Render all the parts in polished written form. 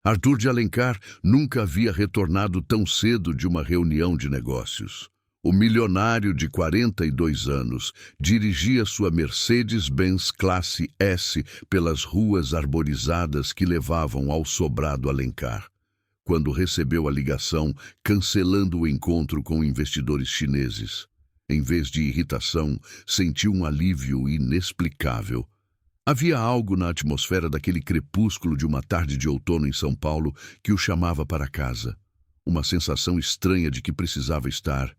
Arthur de Alencar nunca havia retornado tão cedo de uma reunião de negócios. O milionário de 42 anos dirigia sua Mercedes-Benz Classe S pelas ruas arborizadas que levavam ao sobrado Alencar, quando recebeu a ligação cancelando o encontro com investidores chineses. Em vez de irritação, sentiu um alívio inexplicável. Havia algo na atmosfera daquele crepúsculo de uma tarde de outono em São Paulo que o chamava para casa. Uma sensação estranha de que precisava estar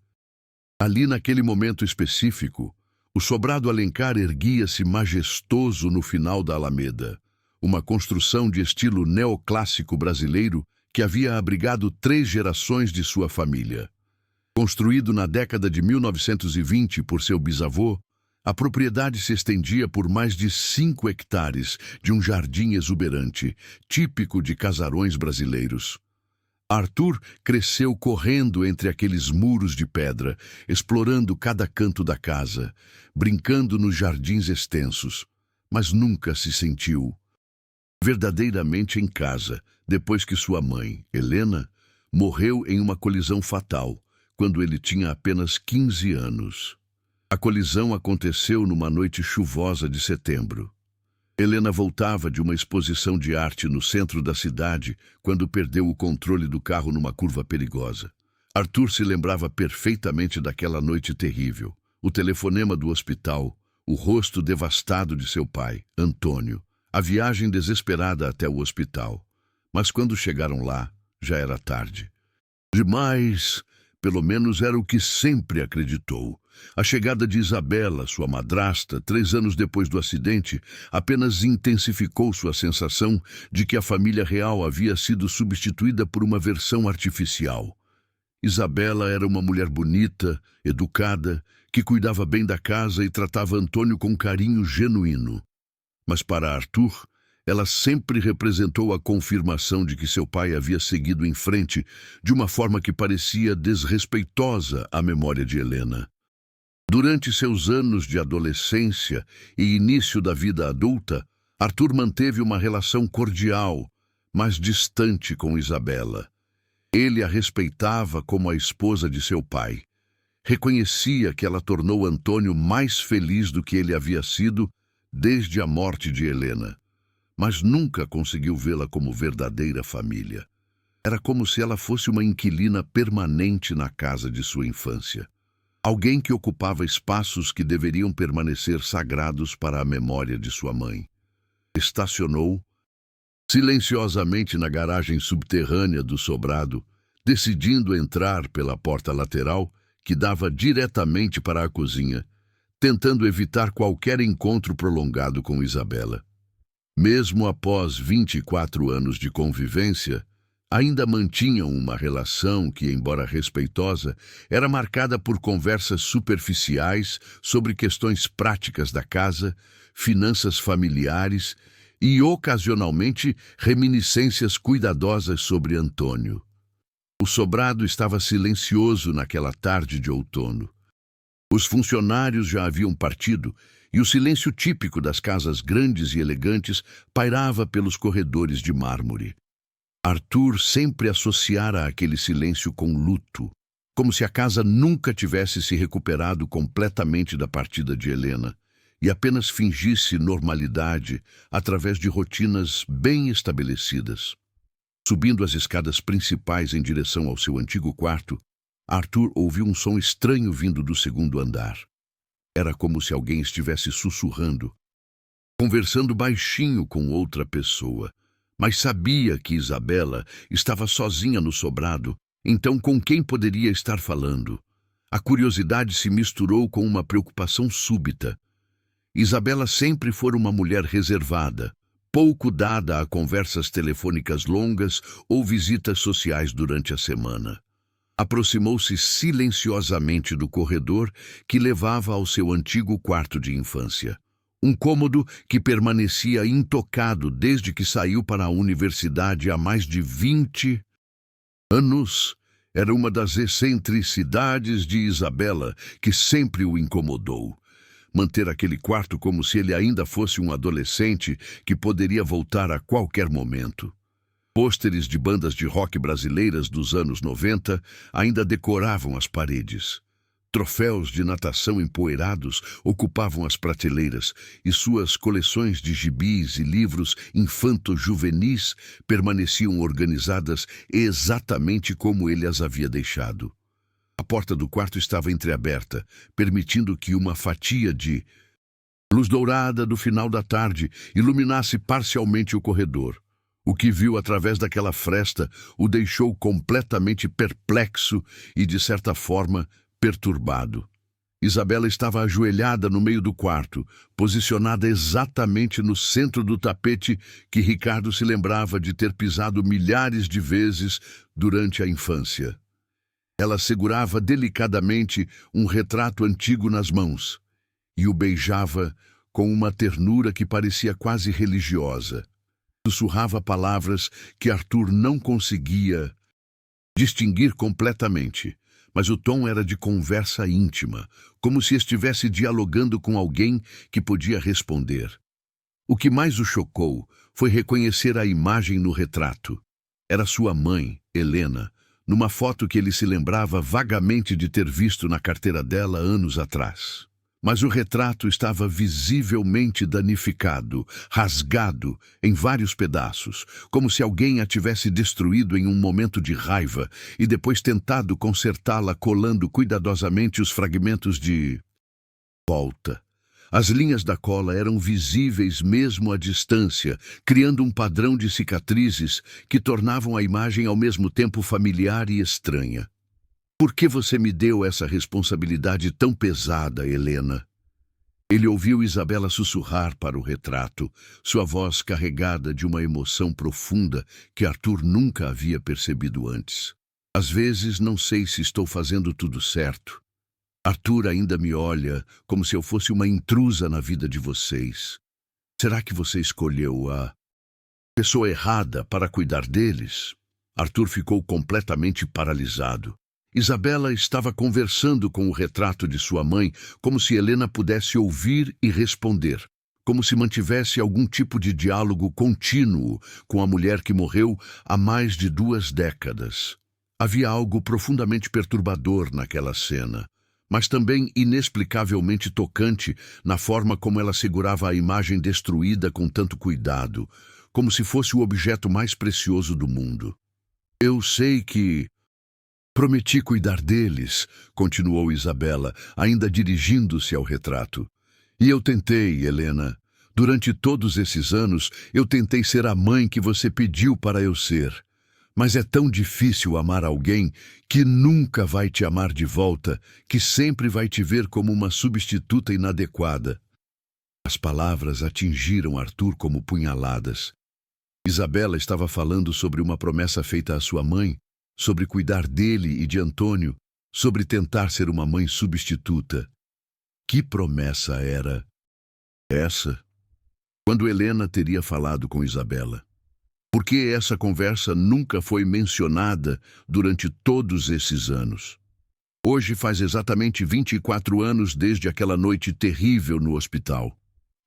ali naquele momento específico. O sobrado Alencar erguia-se majestoso no final da Alameda, uma construção de estilo neoclássico brasileiro que havia abrigado 3 gerações de sua família. Construído na década de 1920 por seu bisavô, a propriedade se estendia por mais de 5 hectares de um jardim exuberante, típico de casarões brasileiros. Arthur cresceu correndo entre aqueles muros de pedra, explorando cada canto da casa, brincando nos jardins extensos, mas nunca se sentiu verdadeiramente em casa depois que sua mãe, Helena, morreu em uma colisão fatal, quando ele tinha apenas 15 anos. A colisão aconteceu numa noite chuvosa de setembro. Helena voltava de uma exposição de arte no centro da cidade quando perdeu o controle do carro numa curva perigosa. Arthur se lembrava perfeitamente daquela noite terrível. O telefonema do hospital, o rosto devastado de seu pai, Antônio, a viagem desesperada até o hospital. Mas quando chegaram lá, já era tarde. Demais, pelo menos era o que sempre acreditou. A chegada de Isabela, sua madrasta, 3 anos depois do acidente, apenas intensificou sua sensação de que a família real havia sido substituída por uma versão artificial. Isabela era uma mulher bonita, educada, que cuidava bem da casa e tratava Antônio com carinho genuíno. Mas para Arthur, ela sempre representou a confirmação de que seu pai havia seguido em frente de uma forma que parecia desrespeitosa à memória de Helena. Durante seus anos de adolescência e início da vida adulta, Arthur manteve uma relação cordial, mas distante com Isabela. Ele a respeitava como a esposa de seu pai. Reconhecia que ela tornou Antônio mais feliz do que ele havia sido desde a morte de Helena, mas nunca conseguiu vê-la como verdadeira família. Era como se ela fosse uma inquilina permanente na casa de sua infância. Alguém que ocupava espaços que deveriam permanecer sagrados para a memória de sua mãe. Estacionou silenciosamente na garagem subterrânea do sobrado, decidindo entrar pela porta lateral que dava diretamente para a cozinha, tentando evitar qualquer encontro prolongado com Isabela. Mesmo após 24 anos de convivência, ainda mantinham uma relação que, embora respeitosa, era marcada por conversas superficiais sobre questões práticas da casa, finanças familiares e, ocasionalmente, reminiscências cuidadosas sobre Antônio. O sobrado estava silencioso naquela tarde de outono. Os funcionários já haviam partido e o silêncio típico das casas grandes e elegantes pairava pelos corredores de mármore. Arthur sempre associara aquele silêncio com luto, como se a casa nunca tivesse se recuperado completamente da partida de Helena e apenas fingisse normalidade através de rotinas bem estabelecidas. Subindo as escadas principais em direção ao seu antigo quarto, Arthur ouviu um som estranho vindo do 2º andar. Era como se alguém estivesse sussurrando, conversando baixinho com outra pessoa. Mas sabia que Isabela estava sozinha no sobrado, então com quem poderia estar falando? A curiosidade se misturou com uma preocupação súbita. Isabela sempre foi uma mulher reservada, pouco dada a conversas telefônicas longas ou visitas sociais durante a semana. Aproximou-se silenciosamente do corredor que levava ao seu antigo quarto de infância. Um cômodo que permanecia intocado desde que saiu para a universidade há mais de 20 anos. Era uma das excentricidades de Isabela que sempre o incomodou. Manter aquele quarto como se ele ainda fosse um adolescente que poderia voltar a qualquer momento. Pôsteres de bandas de rock brasileiras dos anos 90 ainda decoravam as paredes. Troféus de natação empoeirados ocupavam as prateleiras e suas coleções de gibis e livros infanto-juvenis permaneciam organizadas exatamente como ele as havia deixado. A porta do quarto estava entreaberta, permitindo que uma fatia de luz dourada do final da tarde iluminasse parcialmente o corredor. O que viu através daquela fresta o deixou completamente perplexo e, de certa forma, perturbado. Isabela estava ajoelhada no meio do quarto, posicionada exatamente no centro do tapete que Ricardo se lembrava de ter pisado milhares de vezes durante a infância. Ela segurava delicadamente um retrato antigo nas mãos e o beijava com uma ternura que parecia quase religiosa. Sussurrava palavras que Arthur não conseguia distinguir completamente, mas o tom era de conversa íntima, como se estivesse dialogando com alguém que podia responder. O que mais o chocou foi reconhecer a imagem no retrato. Era sua mãe, Helena, numa foto que ele se lembrava vagamente de ter visto na carteira dela anos atrás. Mas o retrato estava visivelmente danificado, rasgado em vários pedaços, como se alguém a tivesse destruído em um momento de raiva e depois tentado consertá-la colando cuidadosamente os fragmentos de volta. As linhas da cola eram visíveis mesmo à distância, criando um padrão de cicatrizes que tornavam a imagem ao mesmo tempo familiar e estranha. Por que você me deu essa responsabilidade tão pesada, Helena? Ele ouviu Isabela sussurrar para o retrato, sua voz carregada de uma emoção profunda que Arthur nunca havia percebido antes. Às vezes não sei se estou fazendo tudo certo. Arthur ainda me olha como se eu fosse uma intrusa na vida de vocês. Será que você escolheu a pessoa errada para cuidar deles? Arthur ficou completamente paralisado. Isabela estava conversando com o retrato de sua mãe, como se Helena pudesse ouvir e responder, como se mantivesse algum tipo de diálogo contínuo com a mulher que morreu há mais de 2 décadas. Havia algo profundamente perturbador naquela cena, mas também inexplicavelmente tocante na forma como ela segurava a imagem destruída com tanto cuidado, como se fosse o objeto mais precioso do mundo. Eu sei que prometi cuidar deles, continuou Isabela, ainda dirigindo-se ao retrato. E eu tentei, Helena. Durante todos esses anos, eu tentei ser a mãe que você pediu para eu ser. Mas é tão difícil amar alguém que nunca vai te amar de volta, que sempre vai te ver como uma substituta inadequada. As palavras atingiram Arthur como punhaladas. Isabela estava falando sobre uma promessa feita à sua mãe, sobre cuidar dele e de Antônio, sobre tentar ser uma mãe substituta. Que promessa era essa? Quando Helena teria falado com Isabela? Por que essa conversa nunca foi mencionada durante todos esses anos? Hoje faz exatamente 24 anos desde aquela noite terrível no hospital.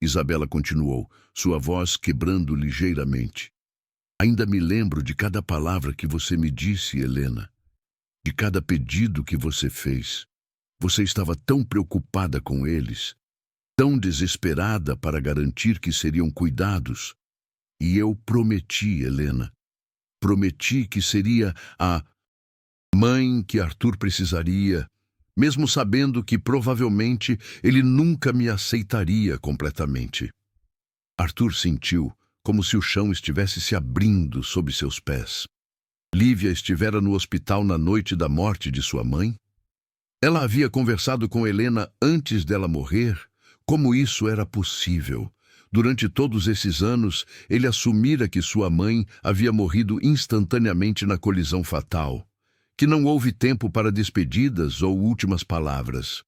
Isabela continuou, sua voz quebrando ligeiramente. Ainda me lembro de cada palavra que você me disse, Helena. De cada pedido que você fez. Você estava tão preocupada com eles, tão desesperada para garantir que seriam cuidados. E eu prometi, Helena. Prometi que seria a mãe que Arthur precisaria, mesmo sabendo que provavelmente ele nunca me aceitaria completamente. Arthur sentiu como se o chão estivesse se abrindo sob seus pés. Lívia estivera no hospital na noite da morte de sua mãe? Ela havia conversado com Helena antes dela morrer? Como isso era possível? Durante todos esses anos, ele assumira que sua mãe havia morrido instantaneamente na colisão fatal, que não houve tempo para despedidas ou últimas palavras.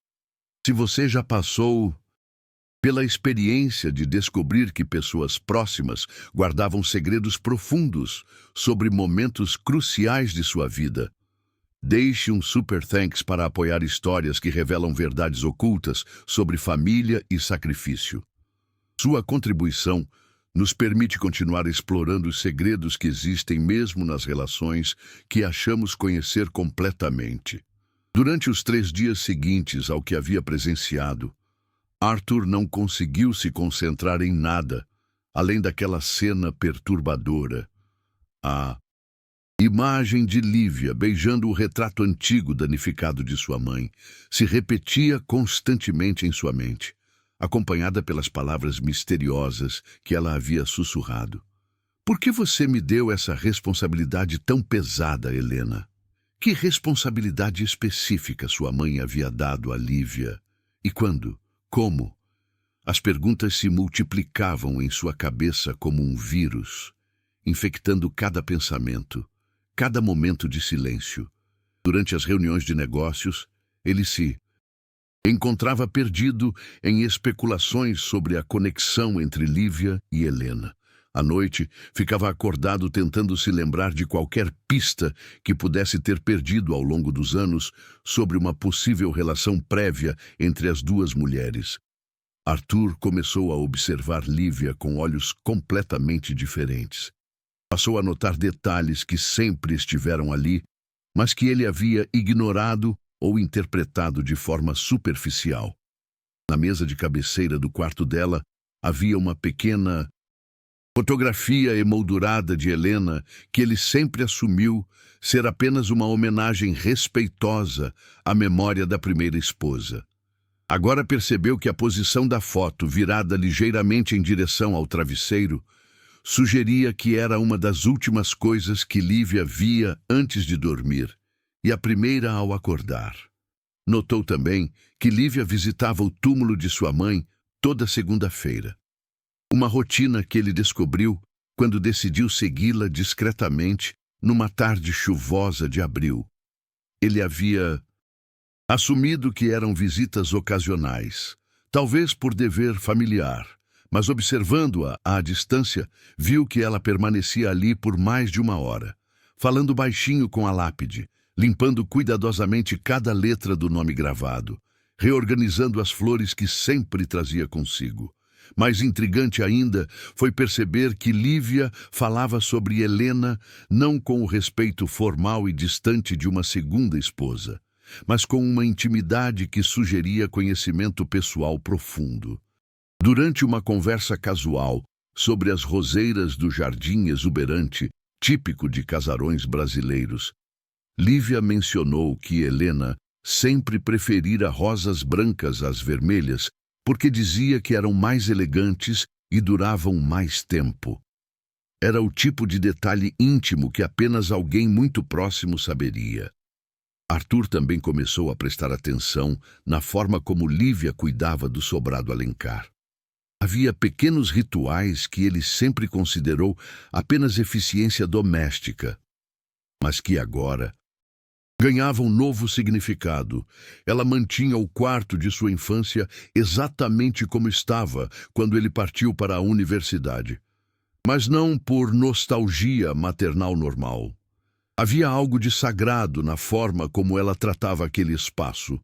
Se você já passou pela experiência de descobrir que pessoas próximas guardavam segredos profundos sobre momentos cruciais de sua vida, deixe um super thanks para apoiar histórias que revelam verdades ocultas sobre família e sacrifício. Sua contribuição nos permite continuar explorando os segredos que existem mesmo nas relações que achamos conhecer completamente. Durante os 3 dias seguintes ao que havia presenciado, Arthur não conseguiu se concentrar em nada, além daquela cena perturbadora. A imagem de Lívia beijando o retrato antigo danificado de sua mãe se repetia constantemente em sua mente, acompanhada pelas palavras misteriosas que ela havia sussurrado. Por que você me deu essa responsabilidade tão pesada, Helena? Que responsabilidade específica sua mãe havia dado a Lívia? E quando? Como? As perguntas se multiplicavam em sua cabeça como um vírus, infectando cada pensamento, cada momento de silêncio. Durante as reuniões de negócios, ele se encontrava perdido em especulações sobre a conexão entre Lívia e Helena. À noite, ficava acordado tentando se lembrar de qualquer pista que pudesse ter perdido ao longo dos anos sobre uma possível relação prévia entre as duas mulheres. Arthur começou a observar Lívia com olhos completamente diferentes. Passou a notar detalhes que sempre estiveram ali, mas que ele havia ignorado ou interpretado de forma superficial. Na mesa de cabeceira do quarto dela, havia uma pequena fotografia emoldurada de Helena que ele sempre assumiu ser apenas uma homenagem respeitosa à memória da primeira esposa. Agora percebeu que a posição da foto, virada ligeiramente em direção ao travesseiro, sugeria que era uma das últimas coisas que Lívia via antes de dormir, e a primeira ao acordar. Notou também que Lívia visitava o túmulo de sua mãe toda segunda-feira. Uma rotina que ele descobriu quando decidiu segui-la discretamente numa tarde chuvosa de abril. Ele havia assumido que eram visitas ocasionais, talvez por dever familiar, mas observando-a à distância, viu que ela permanecia ali por mais de 1 hora, falando baixinho com a lápide, limpando cuidadosamente cada letra do nome gravado, reorganizando as flores que sempre trazia consigo. Mais intrigante ainda foi perceber que Lívia falava sobre Helena não com o respeito formal e distante de uma segunda esposa, mas com uma intimidade que sugeria conhecimento pessoal profundo. Durante uma conversa casual sobre as roseiras do jardim exuberante, típico de casarões brasileiros, Lívia mencionou que Helena sempre preferira rosas brancas às vermelhas porque dizia que eram mais elegantes e duravam mais tempo. Era o tipo de detalhe íntimo que apenas alguém muito próximo saberia. Arthur também começou a prestar atenção na forma como Lívia cuidava do sobrado Alencar. Havia pequenos rituais que ele sempre considerou apenas eficiência doméstica, mas que agora ganhavam novo significado. Ela mantinha o quarto de sua infância exatamente como estava quando ele partiu para a universidade, mas não por nostalgia maternal normal. Havia algo de sagrado na forma como ela tratava aquele espaço,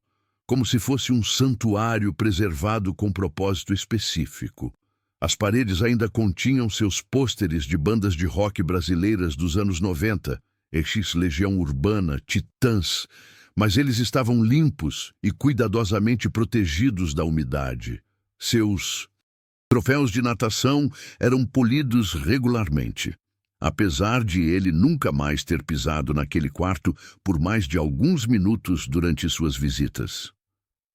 como se fosse um santuário preservado com propósito específico. As paredes ainda continham seus pôsteres de bandas de rock brasileiras dos anos 90, Ex-Legião Urbana, Titãs, mas eles estavam limpos e cuidadosamente protegidos da umidade. Seus troféus de natação eram polidos regularmente, apesar de ele nunca mais ter pisado naquele quarto por mais de alguns minutos durante suas visitas.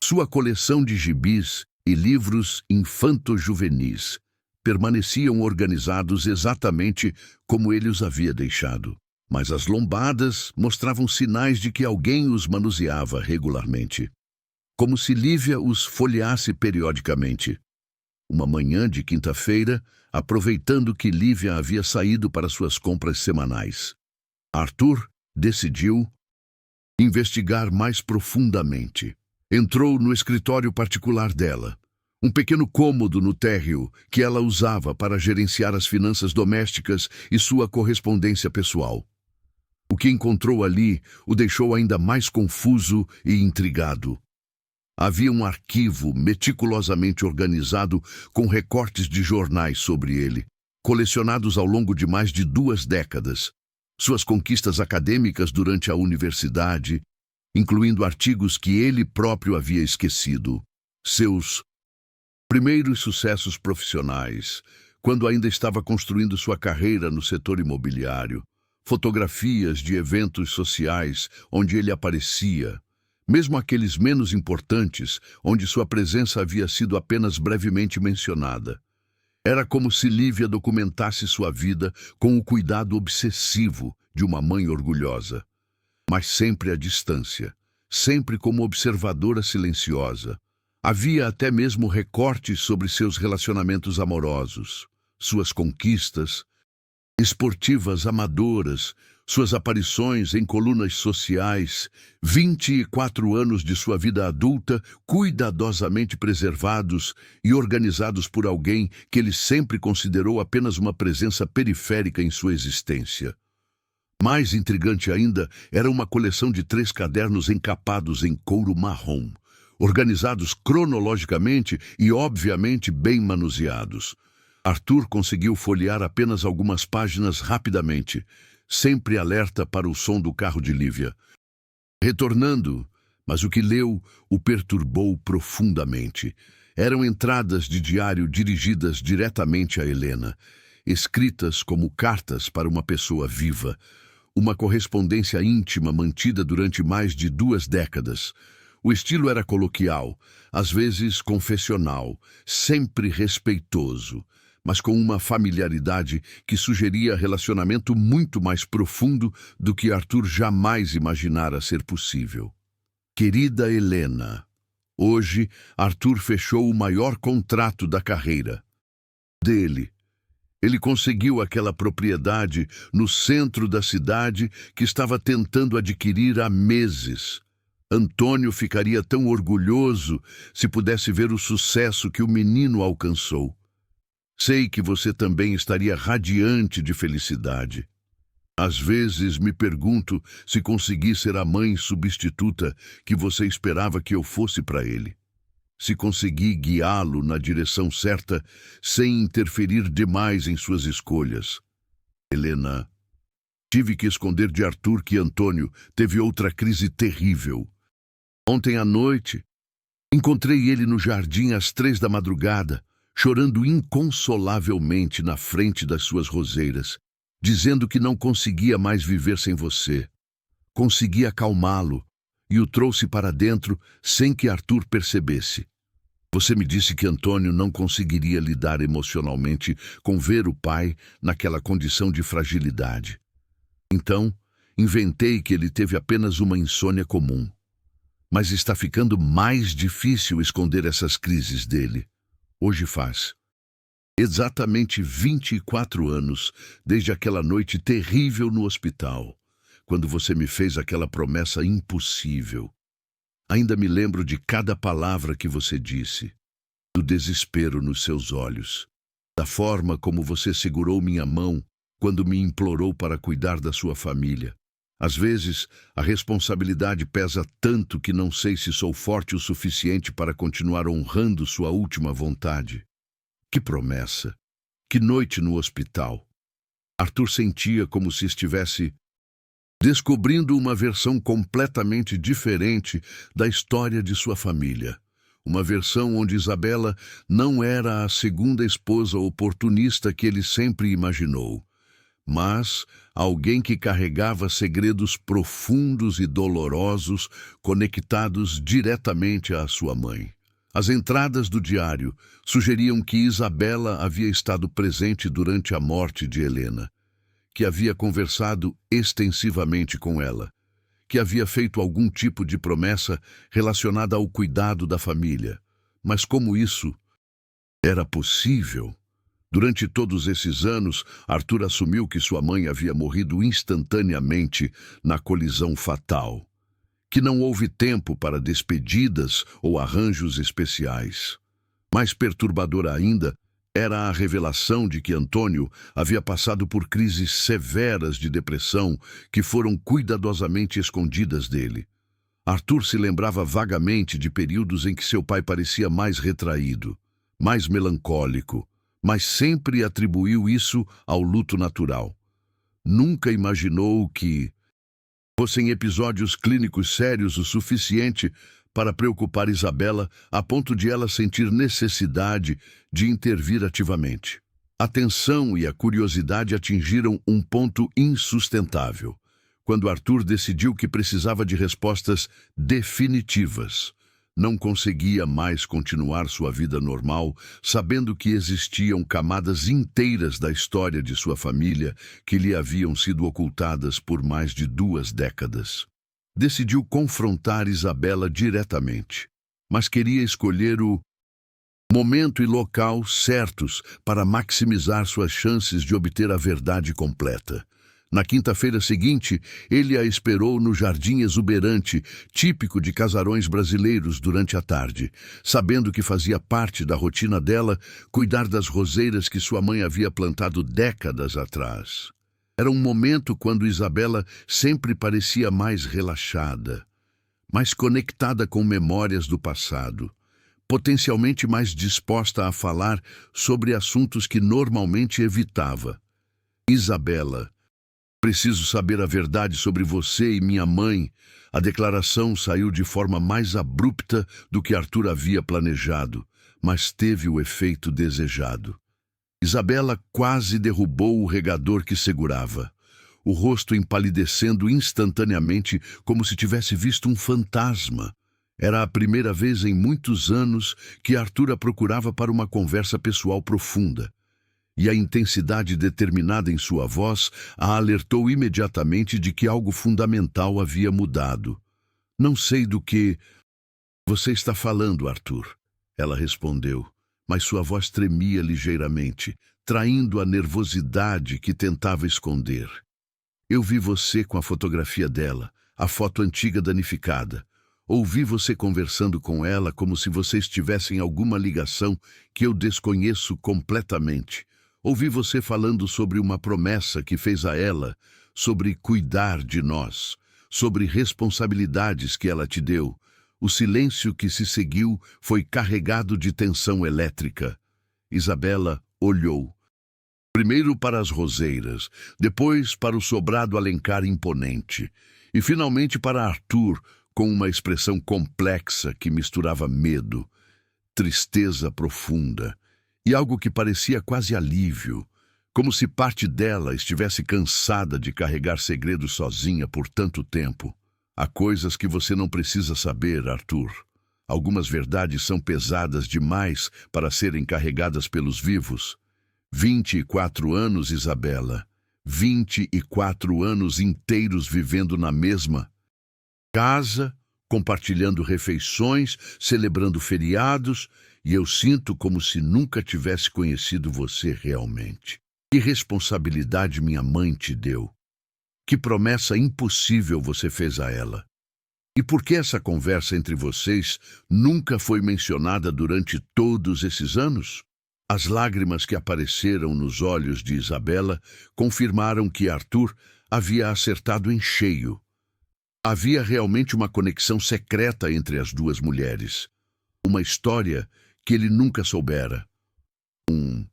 Sua coleção de gibis e livros infanto-juvenis permaneciam organizados exatamente como ele os havia deixado, mas as lombadas mostravam sinais de que alguém os manuseava regularmente, como se Lívia os folheasse periodicamente. Uma manhã de quinta-feira, aproveitando que Lívia havia saído para suas compras semanais, Arthur decidiu investigar mais profundamente. Entrou no escritório particular dela, um pequeno cômodo no térreo que ela usava para gerenciar as finanças domésticas e sua correspondência pessoal. O que encontrou ali o deixou ainda mais confuso e intrigado. Havia um arquivo meticulosamente organizado com recortes de jornais sobre ele, colecionados ao longo de mais de 2 décadas, suas conquistas acadêmicas durante a universidade, incluindo artigos que ele próprio havia esquecido, seus primeiros sucessos profissionais, quando ainda estava construindo sua carreira no setor imobiliário, fotografias de eventos sociais onde ele aparecia, mesmo aqueles menos importantes, onde sua presença havia sido apenas brevemente mencionada. Era como se Lívia documentasse sua vida com o cuidado obsessivo de uma mãe orgulhosa, mas sempre à distância, sempre como observadora silenciosa. Havia até mesmo recortes sobre seus relacionamentos amorosos, suas conquistas esportivas amadoras, suas aparições em colunas sociais, 24 anos de sua vida adulta, cuidadosamente preservados e organizados por alguém que ele sempre considerou apenas uma presença periférica em sua existência. Mais intrigante ainda era uma coleção de 3 cadernos encapados em couro marrom, organizados cronologicamente e, obviamente, bem manuseados. Arthur conseguiu folhear apenas algumas páginas rapidamente, sempre alerta para o som do carro de Lívia. Retornando, mas o que leu o perturbou profundamente. Eram entradas de diário dirigidas diretamente a Helena, escritas como cartas para uma pessoa viva, uma correspondência íntima mantida durante mais de 2 décadas. O estilo era coloquial, às vezes confessional, sempre respeitoso, mas com uma familiaridade que sugeria relacionamento muito mais profundo do que Arthur jamais imaginara ser possível. Querida Helena, hoje Arthur fechou o maior contrato da carreira dele. Ele conseguiu aquela propriedade no centro da cidade que estava tentando adquirir há meses. Antônio ficaria tão orgulhoso se pudesse ver o sucesso que o menino alcançou. Sei que você também estaria radiante de felicidade. Às vezes me pergunto se consegui ser a mãe substituta que você esperava que eu fosse para ele. Se consegui guiá-lo na direção certa sem interferir demais em suas escolhas. Helena, tive que esconder de Arthur que Antônio teve outra crise terrível. Ontem à noite, encontrei ele no jardim às 3 da madrugada, chorando inconsolavelmente na frente das suas roseiras, dizendo que não conseguia mais viver sem você. Consegui acalmá-lo e o trouxe para dentro sem que Arthur percebesse. Você me disse que Antônio não conseguiria lidar emocionalmente com ver o pai naquela condição de fragilidade. Então, inventei que ele teve apenas uma insônia comum. Mas está ficando mais difícil esconder essas crises dele. Hoje faz exatamente 24 anos desde aquela noite terrível no hospital, quando você me fez aquela promessa impossível. Ainda me lembro de cada palavra que você disse, do desespero nos seus olhos, da forma como você segurou minha mão quando me implorou para cuidar da sua família. Às vezes, a responsabilidade pesa tanto que não sei se sou forte o suficiente para continuar honrando sua última vontade. Que promessa! Que noite no hospital! Arthur sentia como se estivesse descobrindo uma versão completamente diferente da história de sua família. Uma versão onde Isabela não era a segunda esposa oportunista que ele sempre imaginou, mas alguém que carregava segredos profundos e dolorosos conectados diretamente à sua mãe. As entradas do diário sugeriam que Isabela havia estado presente durante a morte de Helena, que havia conversado extensivamente com ela, que havia feito algum tipo de promessa relacionada ao cuidado da família. Mas como isso era possível? Durante todos esses anos, Arthur assumiu que sua mãe havia morrido instantaneamente na colisão fatal, que não houve tempo para despedidas ou arranjos especiais. Mais perturbadora ainda era a revelação de que Antônio havia passado por crises severas de depressão que foram cuidadosamente escondidas dele. Arthur se lembrava vagamente de períodos em que seu pai parecia mais retraído, mais melancólico, mas sempre atribuiu isso ao luto natural. Nunca imaginou que fossem episódios clínicos sérios o suficiente para preocupar Isabela a ponto de ela sentir necessidade de intervir ativamente. A tensão e a curiosidade atingiram um ponto insustentável, quando Arthur decidiu que precisava de respostas definitivas. Não conseguia mais continuar sua vida normal, sabendo que existiam camadas inteiras da história de sua família que lhe haviam sido ocultadas por mais de 2 décadas. Decidiu confrontar Isabela diretamente, mas queria escolher o momento e local certos para maximizar suas chances de obter a verdade completa. Na quinta-feira seguinte, ele a esperou no jardim exuberante, típico de casarões brasileiros durante a tarde, sabendo que fazia parte da rotina dela cuidar das roseiras que sua mãe havia plantado décadas atrás. Era um momento quando Isabela sempre parecia mais relaxada, mais conectada com memórias do passado, potencialmente mais disposta a falar sobre assuntos que normalmente evitava. Isabela, preciso saber a verdade sobre você e minha mãe. A declaração saiu de forma mais abrupta do que Arthur havia planejado, mas teve o efeito desejado. Isabela quase derrubou o regador que segurava, o rosto empalidecendo instantaneamente como se tivesse visto um fantasma. Era a primeira vez em muitos anos que Arthur a procurava para uma conversa pessoal profunda, e a intensidade determinada em sua voz a alertou imediatamente de que algo fundamental havia mudado. Não sei do que você está falando, Arthur, ela respondeu, mas sua voz tremia ligeiramente, traindo a nervosidade que tentava esconder. Eu vi você com a fotografia dela, a foto antiga danificada. Ouvi você conversando com ela como se vocês tivessem alguma ligação que eu desconheço completamente. Ouvi você falando sobre uma promessa que fez a ela, sobre cuidar de nós, sobre responsabilidades que ela te deu. O silêncio que se seguiu foi carregado de tensão elétrica. Isabela olhou. Primeiro para as roseiras, depois para o sobrado Alencar imponente, e finalmente para Arthur, com uma expressão complexa que misturava medo, tristeza profunda e algo que parecia quase alívio, como se parte dela estivesse cansada de carregar segredos sozinha por tanto tempo. Há coisas que você não precisa saber, Arthur. Algumas verdades são pesadas demais para serem carregadas pelos vivos. 24 anos, Isabela. 24 anos inteiros vivendo na mesma casa, compartilhando refeições, celebrando feriados, e eu sinto como se nunca tivesse conhecido você realmente. Que responsabilidade minha mãe te deu. Que promessa impossível você fez a ela. E por que essa conversa entre vocês nunca foi mencionada durante todos esses anos? As lágrimas que apareceram nos olhos de Isabela confirmaram que Arthur havia acertado em cheio. Havia realmente uma conexão secreta entre as duas mulheres. Uma história que ele nunca soubera. Um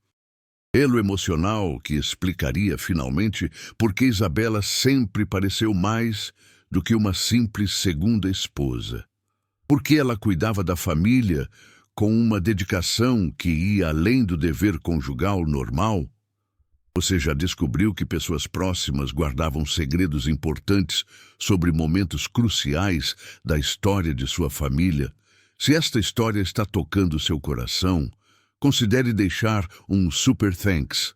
elo emocional que explicaria finalmente por que Isabela sempre pareceu mais do que uma simples segunda esposa. Porque ela cuidava da família com uma dedicação que ia além do dever conjugal normal. Você já descobriu que pessoas próximas guardavam segredos importantes sobre momentos cruciais da história de sua família? Se esta história está tocando seu coração, considere deixar um super thanks.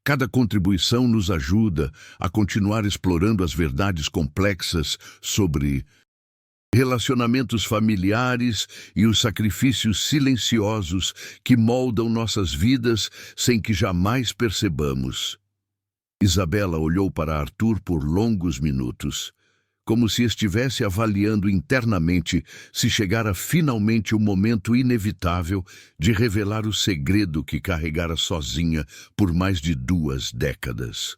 Cada contribuição nos ajuda a continuar explorando as verdades complexas sobre relacionamentos familiares e os sacrifícios silenciosos que moldam nossas vidas sem que jamais percebamos. Isabela olhou para Arthur por longos minutos, como se estivesse avaliando internamente se chegara finalmente o momento inevitável de revelar o segredo que carregara sozinha por mais de 2 décadas.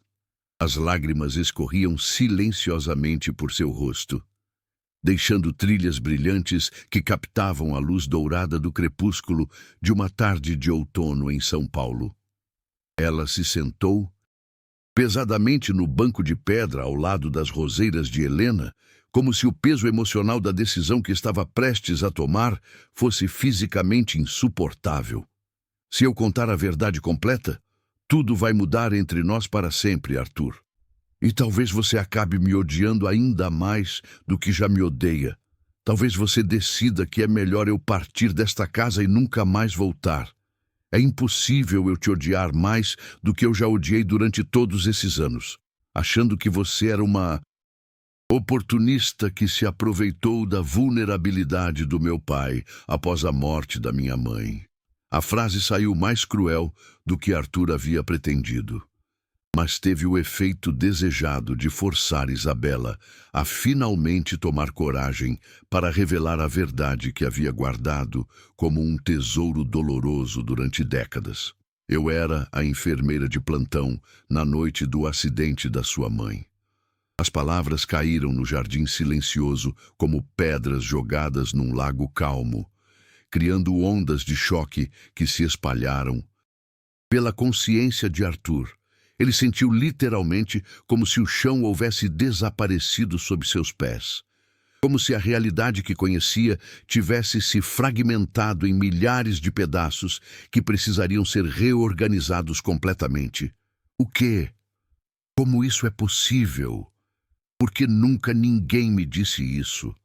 As lágrimas escorriam silenciosamente por seu rosto, deixando trilhas brilhantes que captavam a luz dourada do crepúsculo de uma tarde de outono em São Paulo. Ela se sentou pesadamente no banco de pedra ao lado das roseiras de Helena, como se o peso emocional da decisão que estava prestes a tomar fosse fisicamente insuportável. Se eu contar a verdade completa, tudo vai mudar entre nós para sempre, Arthur. E talvez você acabe me odiando ainda mais do que já me odeia. Talvez você decida que é melhor eu partir desta casa e nunca mais voltar. É impossível eu te odiar mais do que eu já odiei durante todos esses anos, achando que você era uma oportunista que se aproveitou da vulnerabilidade do meu pai após a morte da minha mãe. A frase saiu mais cruel do que Arthur havia pretendido, mas teve o efeito desejado de forçar Isabela a finalmente tomar coragem para revelar a verdade que havia guardado como um tesouro doloroso durante décadas. Eu era a enfermeira de plantão na noite do acidente da sua mãe. As palavras caíram no jardim silencioso como pedras jogadas num lago calmo, criando ondas de choque que se espalharam pela consciência de Arthur. Ele sentiu literalmente como se o chão houvesse desaparecido sob seus pés, como se a realidade que conhecia tivesse se fragmentado em milhares de pedaços que precisariam ser reorganizados completamente. O quê? Como isso é possível? Porque nunca ninguém me disse isso.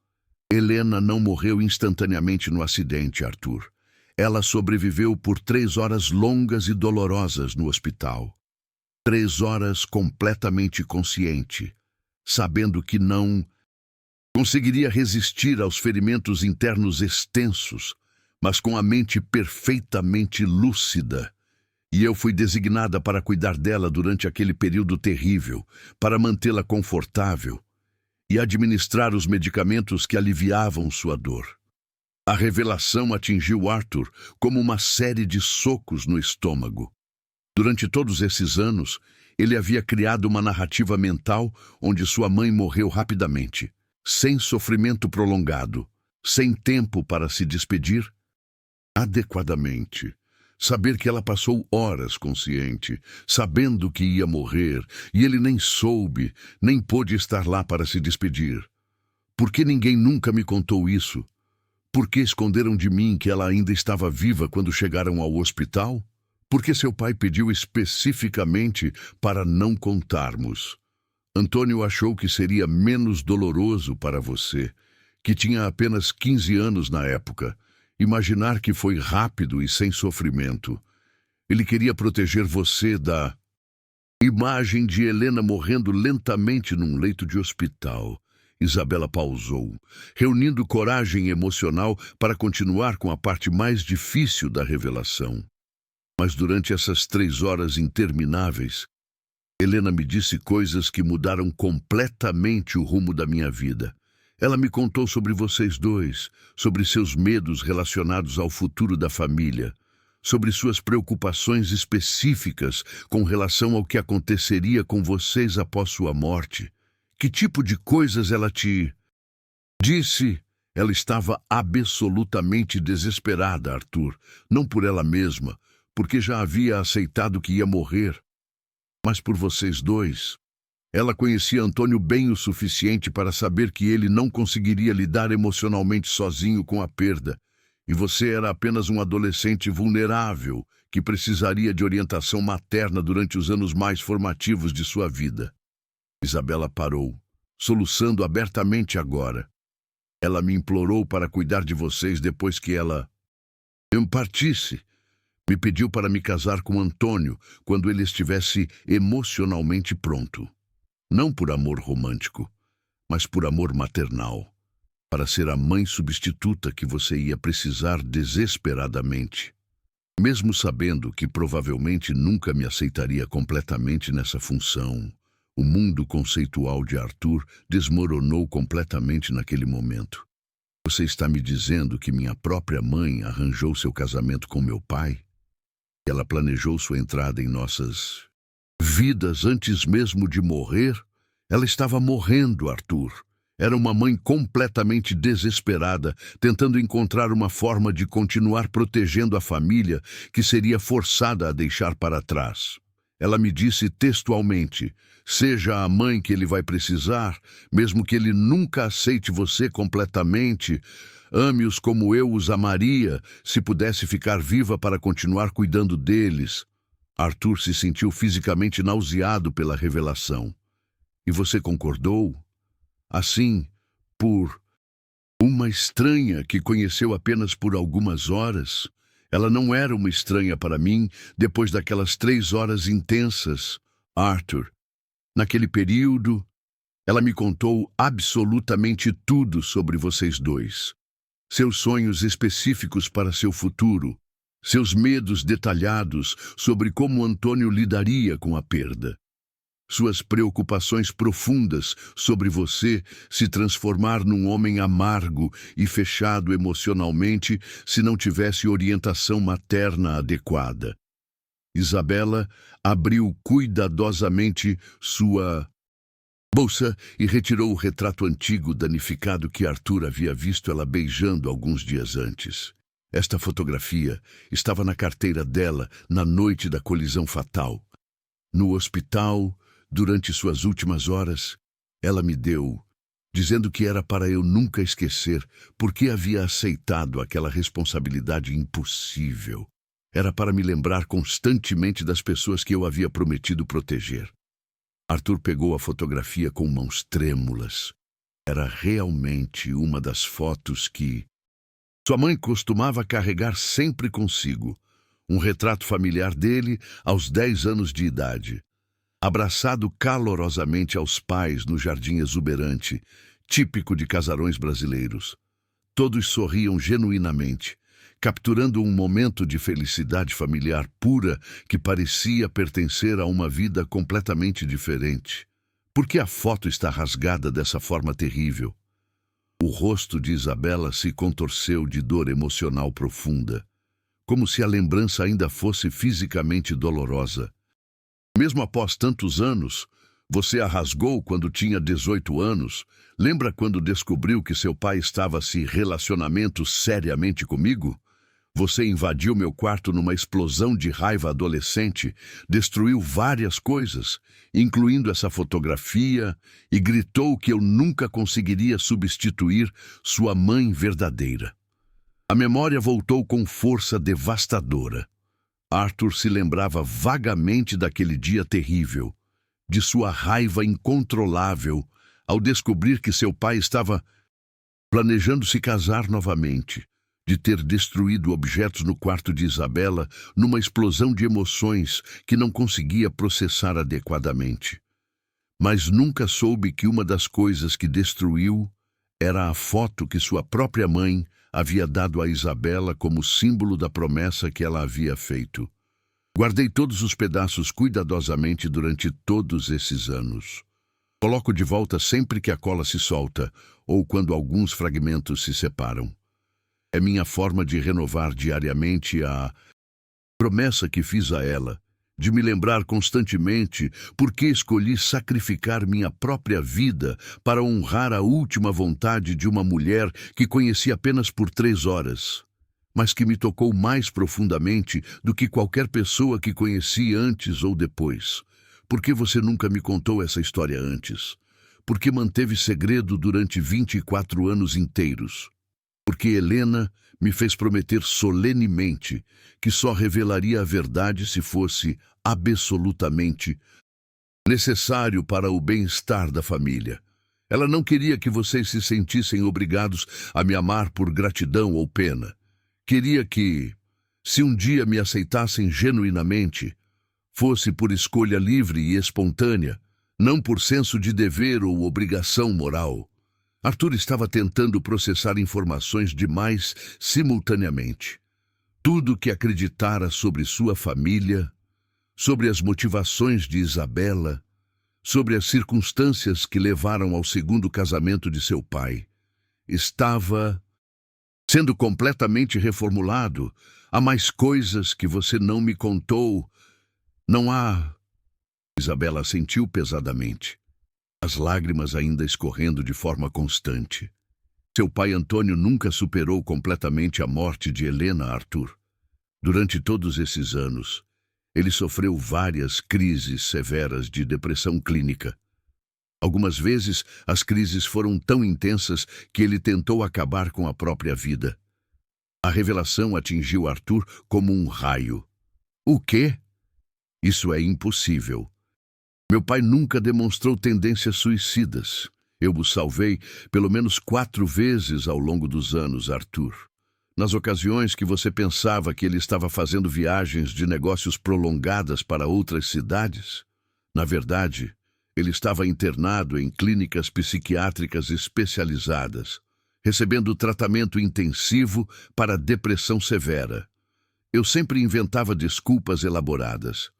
Helena não morreu instantaneamente no acidente, Arthur. Ela sobreviveu por 3 horas longas e dolorosas no hospital. 3 horas completamente consciente, sabendo que não conseguiria resistir aos ferimentos internos extensos, mas com a mente perfeitamente lúcida. E eu fui designada para cuidar dela durante aquele período terrível, para mantê-la confortável e administrar os medicamentos que aliviavam sua dor. A revelação atingiu Arthur como uma série de socos no estômago. Durante todos esses anos, ele havia criado uma narrativa mental onde sua mãe morreu rapidamente, sem sofrimento prolongado, sem tempo para se despedir adequadamente. Saber que ela passou horas consciente, sabendo que ia morrer, e ele nem soube, nem pôde estar lá para se despedir. Por que ninguém nunca me contou isso? Por que esconderam de mim que ela ainda estava viva quando chegaram ao hospital? Por que seu pai pediu especificamente para não contarmos? Antônio achou que seria menos doloroso para você, que tinha apenas 15 anos na época, imaginar que foi rápido e sem sofrimento. Ele queria proteger você da imagem de Helena morrendo lentamente num leito de hospital. Isabela pausou, reunindo coragem emocional para continuar com a parte mais difícil da revelação. Mas durante essas 3 horas intermináveis, Helena me disse coisas que mudaram completamente o rumo da minha vida. Ela me contou sobre vocês dois, sobre seus medos relacionados ao futuro da família, sobre suas preocupações específicas com relação ao que aconteceria com vocês após sua morte. Que tipo de coisas ela te disse? Ela estava absolutamente desesperada, Arthur, não por ela mesma, porque já havia aceitado que ia morrer, mas por vocês dois. Ela conhecia Antônio bem o suficiente para saber que ele não conseguiria lidar emocionalmente sozinho com a perda, e você era apenas um adolescente vulnerável que precisaria de orientação materna durante os anos mais formativos de sua vida. Isabela parou, soluçando abertamente agora. Ela me implorou para cuidar de vocês depois que ela partisse. Me pediu para me casar com Antônio quando ele estivesse emocionalmente pronto. Não por amor romântico, mas por amor maternal, para ser a mãe substituta que você ia precisar desesperadamente. Mesmo sabendo que provavelmente nunca me aceitaria completamente nessa função, o mundo conceitual de Arthur desmoronou completamente naquele momento. Você está me dizendo que minha própria mãe arranjou seu casamento com meu pai? Ela planejou sua entrada em nossas vidas antes mesmo de morrer? Ela estava morrendo, Arthur. Era uma mãe completamente desesperada, tentando encontrar uma forma de continuar protegendo a família que seria forçada a deixar para trás. Ela me disse textualmente: seja a mãe que ele vai precisar, mesmo que ele nunca aceite você completamente, ame-os como eu os amaria, se pudesse ficar viva para continuar cuidando deles. Arthur se sentiu fisicamente nauseado pela revelação. E você concordou? Assim, por uma estranha que conheceu apenas por algumas horas. Ela não era uma estranha para mim depois daquelas 3 horas intensas. Arthur, naquele período, ela me contou absolutamente tudo sobre vocês dois. Seus sonhos específicos para seu futuro, seus medos detalhados sobre como Antônio lidaria com a perda. Suas preocupações profundas sobre você se transformar num homem amargo e fechado emocionalmente se não tivesse orientação materna adequada. Isabela abriu cuidadosamente sua bolsa e retirou o retrato antigo danificado que Arthur havia visto ela beijando alguns dias antes. Esta fotografia estava na carteira dela na noite da colisão fatal. No hospital, durante suas últimas horas, ela me deu, dizendo que era para eu nunca esquecer porque havia aceitado aquela responsabilidade impossível. Era para me lembrar constantemente das pessoas que eu havia prometido proteger. Arthur pegou a fotografia com mãos trêmulas. Era realmente uma das fotos que sua mãe costumava carregar sempre consigo. Um retrato familiar dele aos 10 anos de idade. Abraçado calorosamente aos pais no jardim exuberante, típico de casarões brasileiros. Todos sorriam genuinamente, capturando um momento de felicidade familiar pura que parecia pertencer a uma vida completamente diferente. Por que a foto está rasgada dessa forma terrível? O rosto de Isabela se contorceu de dor emocional profunda, como se a lembrança ainda fosse fisicamente dolorosa. Mesmo após tantos anos, você a rasgou quando tinha 18 anos. Lembra quando descobriu que seu pai estava se relacionando seriamente comigo? Você invadiu meu quarto numa explosão de raiva adolescente, destruiu várias coisas, incluindo essa fotografia, e gritou que eu nunca conseguiria substituir sua mãe verdadeira. A memória voltou com força devastadora. Arthur se lembrava vagamente daquele dia terrível, de sua raiva incontrolável ao descobrir que seu pai estava planejando se casar novamente, de ter destruído objetos no quarto de Isabela numa explosão de emoções que não conseguia processar adequadamente. Mas nunca soube que uma das coisas que destruiu era a foto que sua própria mãe havia dado a Isabela como símbolo da promessa que ela havia feito. Guardei todos os pedaços cuidadosamente durante todos esses anos. Coloco de volta sempre que a cola se solta ou quando alguns fragmentos se separam. É minha forma de renovar diariamente a promessa que fiz a ela, de me lembrar constantemente por que escolhi sacrificar minha própria vida para honrar a última vontade de uma mulher que conheci apenas por 3 horas, mas que me tocou mais profundamente do que qualquer pessoa que conheci antes ou depois. Por que você nunca me contou essa história antes? Por que manteve segredo durante 24 anos inteiros? Porque Helena me fez prometer solenemente que só revelaria a verdade se fosse absolutamente necessário para o bem-estar da família. Ela não queria que vocês se sentissem obrigados a me amar por gratidão ou pena. Queria que, se um dia me aceitassem genuinamente, fosse por escolha livre e espontânea, não por senso de dever ou obrigação moral. Arthur estava tentando processar informações demais simultaneamente. Tudo o que acreditara sobre sua família, sobre as motivações de Isabela, sobre as circunstâncias que levaram ao segundo casamento de seu pai, estava sendo completamente reformulado. Há mais coisas que você não me contou. Não há... Isabela sentiu pesadamente. as lágrimas ainda escorrendo de forma constante. Seu pai Antônio nunca superou completamente a morte de Helena, Arthur. Durante todos esses anos, ele sofreu várias crises severas de depressão clínica. Algumas vezes, as crises foram tão intensas que ele tentou acabar com a própria vida. A revelação atingiu Arthur como um raio. O quê? Isso é impossível. Meu pai nunca demonstrou tendências suicidas. Eu o salvei pelo menos 4 vezes ao longo dos anos, Arthur. Nas ocasiões que você pensava que ele estava fazendo viagens de negócios prolongadas para outras cidades, na verdade, ele estava internado em clínicas psiquiátricas especializadas, recebendo tratamento intensivo para depressão severa. Eu sempre inventava desculpas elaboradas,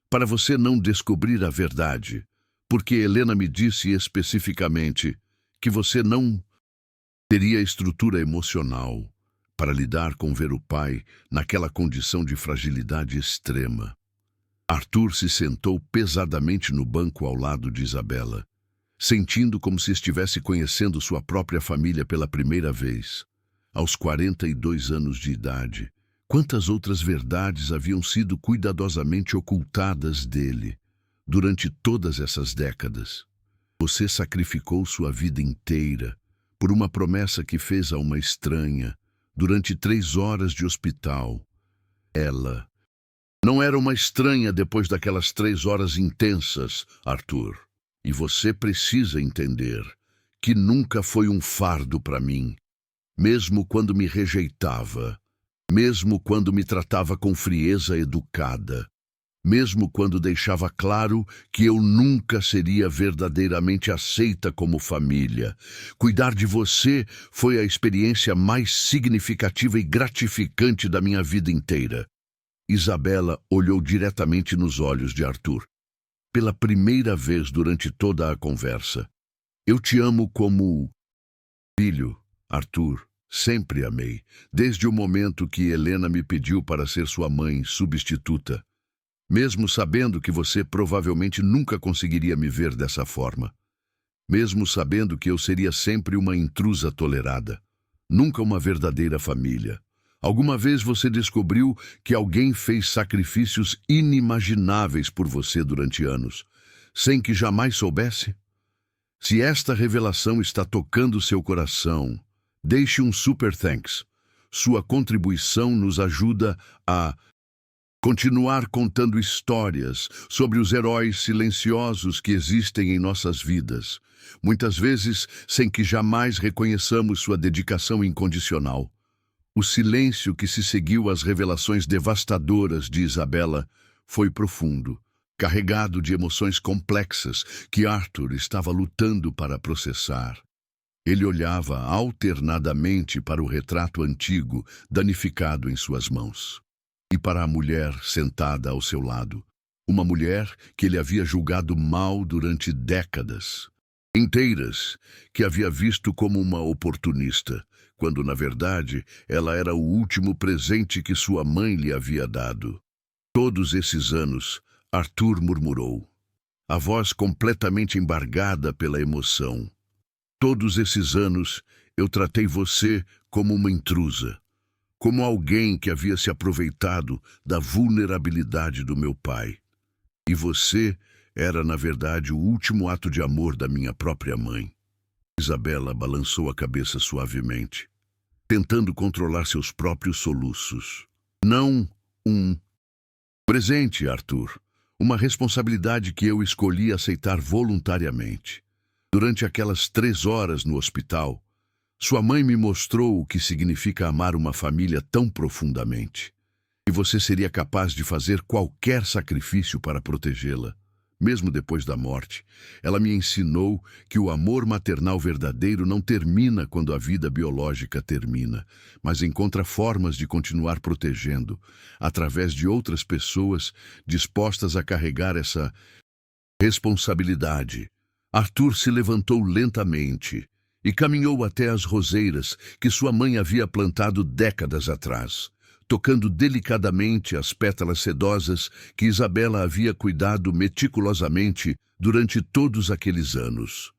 para você não descobrir a verdade, porque Helena me disse especificamente que você não teria estrutura emocional para lidar com ver o pai naquela condição de fragilidade extrema. Arthur se sentou pesadamente no banco ao lado de Isabela, sentindo como se estivesse conhecendo sua própria família pela primeira vez. Aos 42 anos de idade, quantas outras verdades haviam sido cuidadosamente ocultadas dele durante todas essas décadas? Você sacrificou sua vida inteira por uma promessa que fez a uma estranha durante 3 horas de hospital. Ela não era uma estranha depois daquelas 3 horas intensas, Arthur. E você precisa entender que nunca foi um fardo para mim, mesmo quando me rejeitava, mesmo quando me tratava com frieza educada, mesmo quando deixava claro que eu nunca seria verdadeiramente aceita como família. Cuidar de você foi a experiência mais significativa e gratificante da minha vida inteira. Isabela olhou diretamente nos olhos de Arthur. Pela primeira vez durante toda a conversa. Eu te amo como filho, Arthur. Sempre amei, desde o momento que Helena me pediu para ser sua mãe substituta. Mesmo sabendo que você provavelmente nunca conseguiria me ver dessa forma. Mesmo sabendo que eu seria sempre uma intrusa tolerada. Nunca uma verdadeira família. Alguma vez você descobriu que alguém fez sacrifícios inimagináveis por você durante anos, sem que jamais soubesse? Se esta revelação está tocando seu coração, deixe um super thanks. Sua contribuição nos ajuda a continuar contando histórias sobre os heróis silenciosos que existem em nossas vidas, muitas vezes sem que jamais reconheçamos sua dedicação incondicional. O silêncio que se seguiu às revelações devastadoras de Isabela foi profundo, carregado de emoções complexas que Arthur estava lutando para processar. Ele olhava alternadamente para o retrato antigo danificado em suas mãos e para a mulher sentada ao seu lado, uma mulher que ele havia julgado mal durante décadas inteiras, que havia visto como uma oportunista, quando, na verdade, ela era o último presente que sua mãe lhe havia dado. Todos esses anos, Arthur murmurou, a voz completamente embargada pela emoção. Todos esses anos, eu tratei você como uma intrusa, como alguém que havia se aproveitado da vulnerabilidade do meu pai. E você era, na verdade, o último ato de amor da minha própria mãe. Isabela balançou a cabeça suavemente, tentando controlar seus próprios soluços. Não um presente, Arthur. Uma responsabilidade que eu escolhi aceitar voluntariamente. Durante aquelas 3 horas no hospital, sua mãe me mostrou o que significa amar uma família tão profundamente. E você seria capaz de fazer qualquer sacrifício para protegê-la. Mesmo depois da morte, ela me ensinou que o amor maternal verdadeiro não termina quando a vida biológica termina, mas encontra formas de continuar protegendo, através de outras pessoas dispostas a carregar essa responsabilidade. Arthur se levantou lentamente e caminhou até as roseiras que sua mãe havia plantado décadas atrás. tocando delicadamente as pétalas sedosas que Isabela havia cuidado meticulosamente durante todos aqueles anos.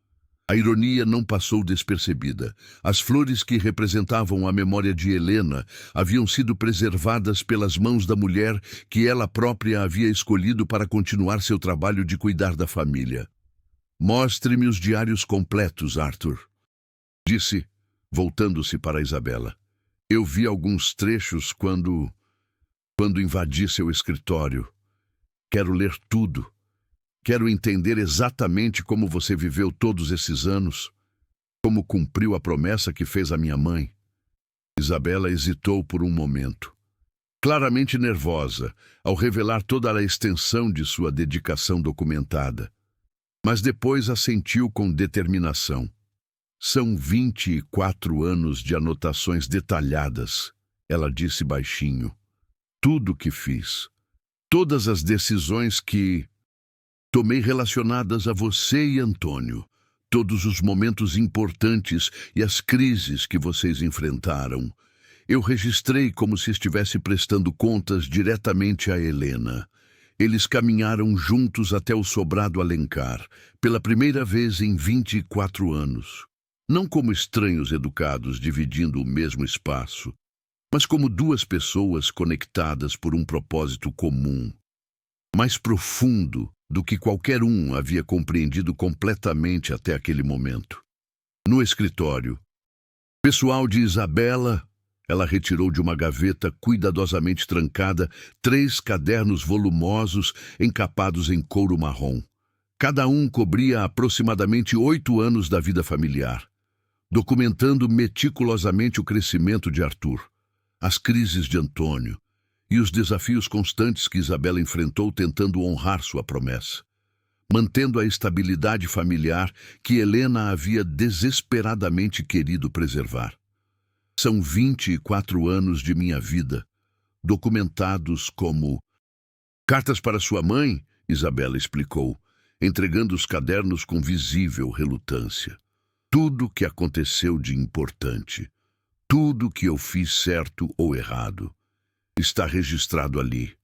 A ironia não passou despercebida. As flores que representavam a memória de Helena haviam sido preservadas pelas mãos da mulher que ela própria havia escolhido para continuar seu trabalho de cuidar da família. "Mostre-me os diários completos, Arthur", disse, voltando-se para Isabela. "Eu vi alguns trechos quando invadi seu escritório. Quero ler tudo. Quero entender exatamente como você viveu todos esses anos, como cumpriu a promessa que fez à minha mãe." Isabela hesitou por um momento, claramente nervosa, ao revelar toda a extensão de sua dedicação documentada. Mas depois assentiu com determinação. "São 24 anos de anotações detalhadas", ela disse baixinho. "Tudo o que fiz, todas as decisões que tomei relacionadas a você e Antônio, todos os momentos importantes e as crises que vocês enfrentaram. Eu registrei como se estivesse prestando contas diretamente a Helena. Eles caminharam juntos até o sobrado Alencar, pela primeira vez em 24 anos. Não como estranhos educados dividindo o mesmo espaço, mas como duas pessoas conectadas por um propósito comum, mais profundo do que qualquer um havia compreendido completamente até aquele momento. No escritório pessoal de Isabela, ela retirou de uma gaveta cuidadosamente trancada 3 cadernos volumosos encapados em couro marrom. Cada um cobria aproximadamente 8 anos da vida familiar, documentando meticulosamente o crescimento de Arthur, as crises de Antônio e os desafios constantes que Isabela enfrentou tentando honrar sua promessa, mantendo a estabilidade familiar que Helena havia desesperadamente querido preservar. São 24 anos de minha vida, documentados como cartas para sua mãe, Isabela explicou, entregando os cadernos com visível relutância. Tudo o que aconteceu de importante, tudo o que eu fiz certo ou errado, está registrado ali.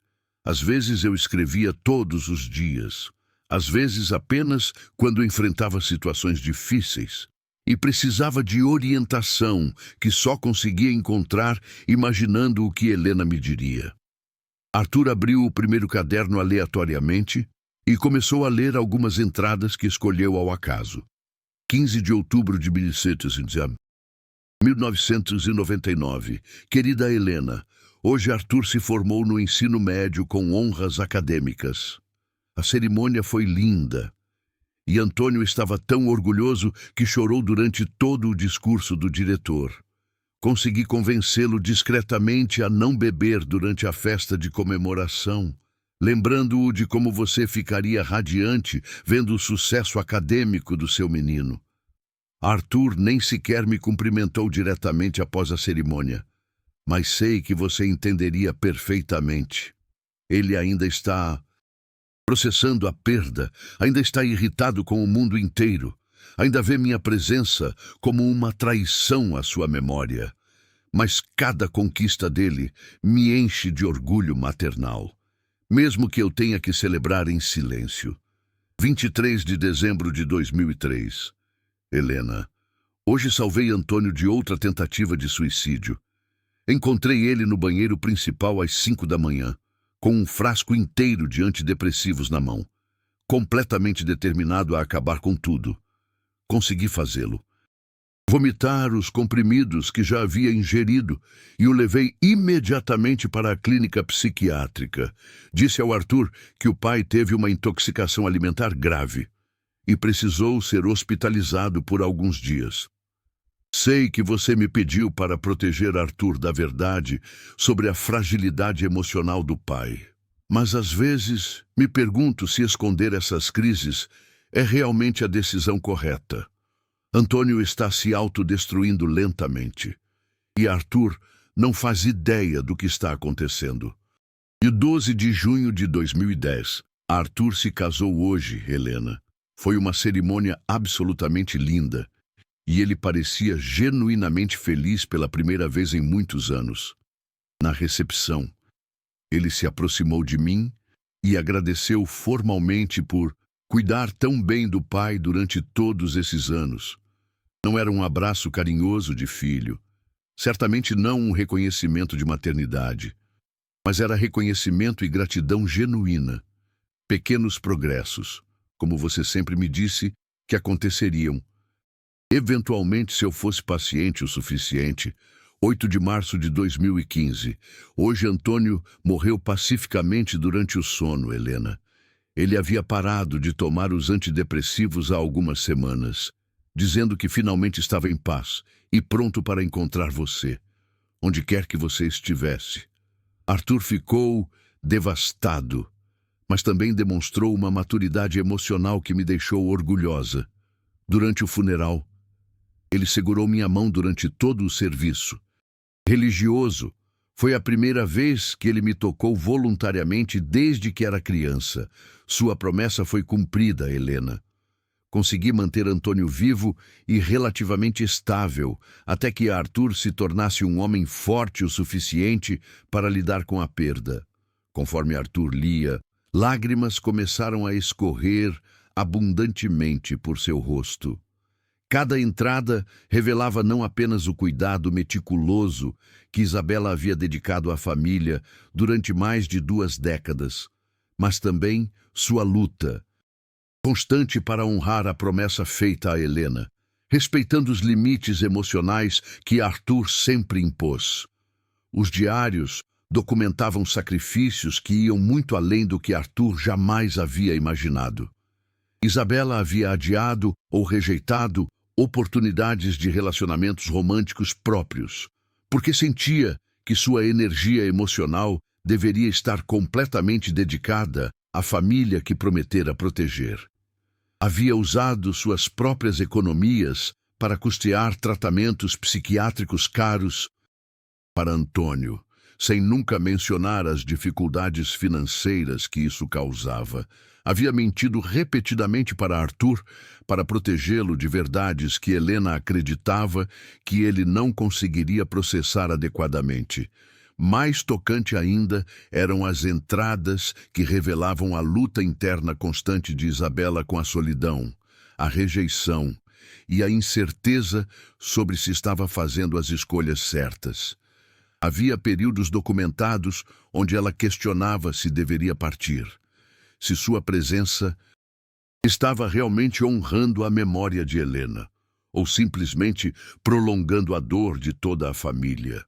Às vezes eu escrevia todos os dias, às vezes apenas quando enfrentava situações difíceis e precisava de orientação que só conseguia encontrar imaginando o que Helena me diria. Arthur abriu o primeiro caderno aleatoriamente e começou a ler algumas entradas que escolheu ao acaso. 15 de outubro de 1999. Querida Helena, hoje Arthur se formou no ensino médio com honras acadêmicas. A cerimônia foi linda e Antônio estava tão orgulhoso que chorou durante todo o discurso do diretor. Consegui convencê-lo discretamente a não beber durante a festa de comemoração, lembrando-o de como você ficaria radiante vendo o sucesso acadêmico do seu menino. Arthur nem sequer me cumprimentou diretamente após a cerimônia, mas sei que você entenderia perfeitamente. Ele ainda está processando a perda, ainda está irritado com o mundo inteiro, ainda vê minha presença como uma traição à sua memória. Mas cada conquista dele me enche de orgulho maternal, mesmo que eu tenha que celebrar em silêncio. 23 de dezembro de 2003. Helena, hoje salvei Antônio de outra tentativa de suicídio. Encontrei ele no banheiro principal às 5 da manhã, com um frasco inteiro de antidepressivos na mão, completamente determinado a acabar com tudo. Consegui fazê-lo. Vomitar os comprimidos que já havia ingerido e o levei imediatamente para a clínica psiquiátrica. Disse ao Arthur que o pai teve uma intoxicação alimentar grave e precisou ser hospitalizado por alguns dias. Sei que você me pediu para proteger Arthur da verdade sobre a fragilidade emocional do pai. Mas às vezes me pergunto se esconder essas crises é realmente a decisão correta. Antônio está se autodestruindo lentamente. E Arthur não faz ideia do que está acontecendo. E 12 de junho de 2010, Arthur se casou hoje, Helena. Foi uma cerimônia absolutamente linda. E ele parecia genuinamente feliz pela primeira vez em muitos anos. Na recepção, ele se aproximou de mim e agradeceu formalmente por cuidar tão bem do pai durante todos esses anos. Não era um abraço carinhoso de filho, certamente não um reconhecimento de maternidade, mas era reconhecimento e gratidão genuína. Pequenos progressos, como você sempre me disse, que aconteceriam. Eventualmente, se eu fosse paciente o suficiente. 8 de março de 2015. Hoje Antônio morreu pacificamente durante o sono, Helena. Ele havia parado de tomar os antidepressivos há algumas semanas, dizendo que finalmente estava em paz e pronto para encontrar você, onde quer que você estivesse. Arthur ficou devastado, mas também demonstrou uma maturidade emocional que me deixou orgulhosa. Durante o funeral, ele segurou minha mão durante todo o serviço. Religioso, foi a primeira vez que ele me tocou voluntariamente desde que era criança. Sua promessa foi cumprida, Helena. Consegui manter Antônio vivo e relativamente estável, até que Arthur se tornasse um homem forte o suficiente para lidar com a perda. Conforme Arthur lia, lágrimas começaram a escorrer abundantemente por seu rosto. Cada entrada revelava não apenas o cuidado meticuloso que Isabela havia dedicado à família durante mais de 2 décadas, mas também sua luta constante para honrar a promessa feita a Helena, respeitando os limites emocionais que Arthur sempre impôs. Os diários documentavam sacrifícios que iam muito além do que Arthur jamais havia imaginado. Isabela havia adiado ou rejeitado oportunidades de relacionamentos românticos próprios, porque sentia que sua energia emocional deveria estar completamente dedicada à família que prometera proteger. Havia usado suas próprias economias para custear tratamentos psiquiátricos caros para Antônio, sem nunca mencionar as dificuldades financeiras que isso causava. Havia mentido repetidamente para Arthur para protegê-lo de verdades que Helena acreditava que ele não conseguiria processar adequadamente. Mais tocante ainda eram as entradas que revelavam a luta interna constante de Isabela com a solidão, a rejeição e a incerteza sobre se estava fazendo as escolhas certas. Havia períodos documentados onde ela questionava se deveria partir, se sua presença estava realmente honrando a memória de Helena, ou simplesmente prolongando a dor de toda a família.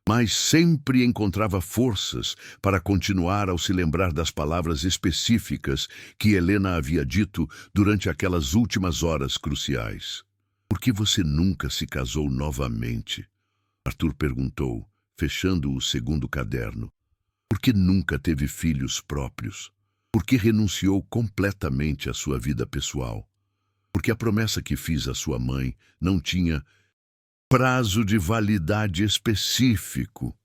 Mas sempre encontrava forças para continuar ao se lembrar das palavras específicas que Helena havia dito durante aquelas últimas horas cruciais. "Por que você nunca se casou novamente?" Arthur perguntou, fechando o segundo caderno. "Por que nunca teve filhos próprios? Por que renunciou completamente à sua vida pessoal? Porque a promessa que fiz à sua mãe não tinha prazo de validade específico."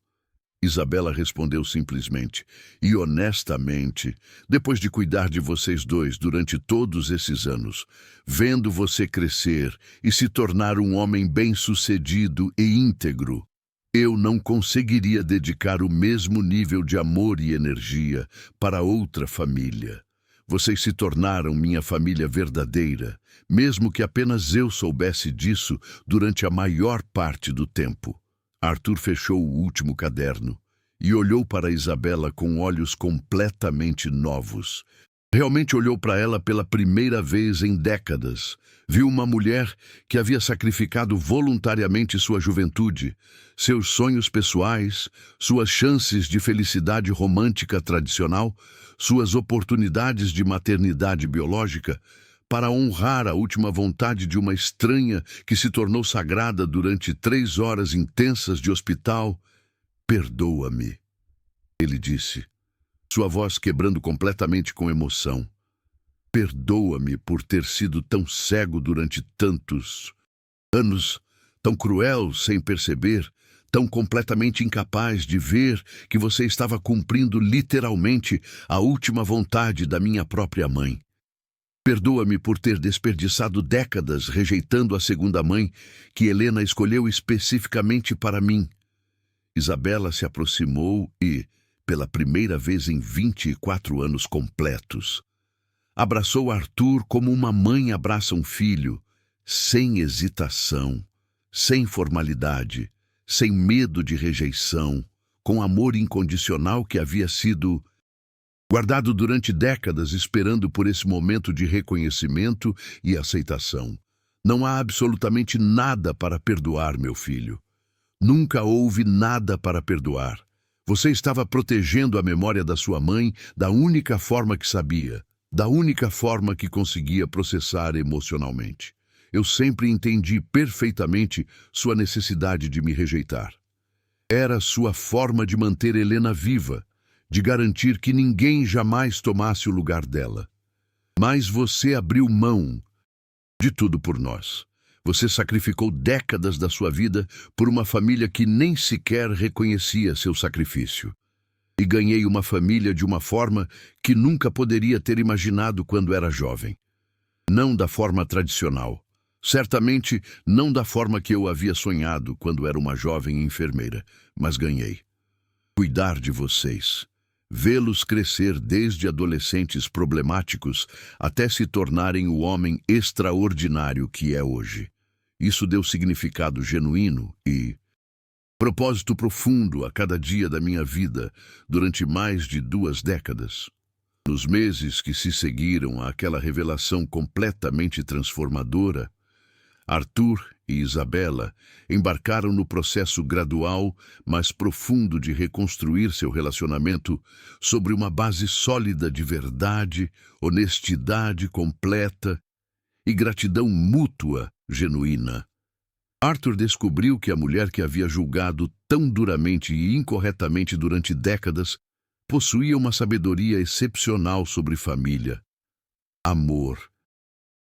Isabela respondeu simplesmente e honestamente, depois de cuidar de vocês dois durante todos esses anos, vendo você crescer e se tornar um homem bem-sucedido e íntegro, eu não conseguiria dedicar o mesmo nível de amor e energia para outra família. Vocês se tornaram minha família verdadeira, mesmo que apenas eu soubesse disso durante a maior parte do tempo. Arthur fechou o último caderno e olhou para Isabela com olhos completamente novos. Realmente olhou para ela pela primeira vez em décadas. Viu uma mulher que havia sacrificado voluntariamente sua juventude, seus sonhos pessoais, suas chances de felicidade romântica tradicional, suas oportunidades de maternidade biológica, para honrar a última vontade de uma estranha que se tornou sagrada durante 3 horas intensas de hospital. "Perdoa-me", ele disse, sua voz quebrando completamente com emoção. "Perdoa-me por ter sido tão cego durante tantos anos, tão cruel sem perceber, tão completamente incapaz de ver que você estava cumprindo literalmente a última vontade da minha própria mãe. Perdoa-me por ter desperdiçado décadas rejeitando a segunda mãe que Helena escolheu especificamente para mim." Isabela se aproximou e, pela primeira vez em 24 anos completos, abraçou Arthur como uma mãe abraça um filho, sem hesitação, sem formalidade, sem medo de rejeição, com amor incondicional que havia sido guardado durante décadas esperando por esse momento de reconhecimento e aceitação. Não há absolutamente nada para perdoar, meu filho. Nunca houve nada para perdoar. Você estava protegendo a memória da sua mãe da única forma que sabia, da única forma que conseguia processar emocionalmente. Eu sempre entendi perfeitamente sua necessidade de me rejeitar. Era sua forma de manter Helena viva, de garantir que ninguém jamais tomasse o lugar dela. Mas você abriu mão de tudo por nós. Você sacrificou décadas da sua vida por uma família que nem sequer reconhecia seu sacrifício. E ganhei uma família de uma forma que nunca poderia ter imaginado quando era jovem. Não da forma tradicional. Certamente não da forma que eu havia sonhado quando era uma jovem enfermeira, mas ganhei. Cuidar de vocês. Vê-los crescer desde adolescentes problemáticos até se tornarem o homem extraordinário que é hoje. Isso deu significado genuíno e propósito profundo a cada dia da minha vida durante mais de 2 décadas. Nos meses que se seguiram àquela revelação completamente transformadora, Arthur e Isabela embarcaram no processo gradual, mas profundo de reconstruir seu relacionamento sobre uma base sólida de verdade, honestidade completa e gratidão mútua genuína. Arthur descobriu que a mulher que havia julgado tão duramente e incorretamente durante décadas possuía uma sabedoria excepcional sobre família, amor,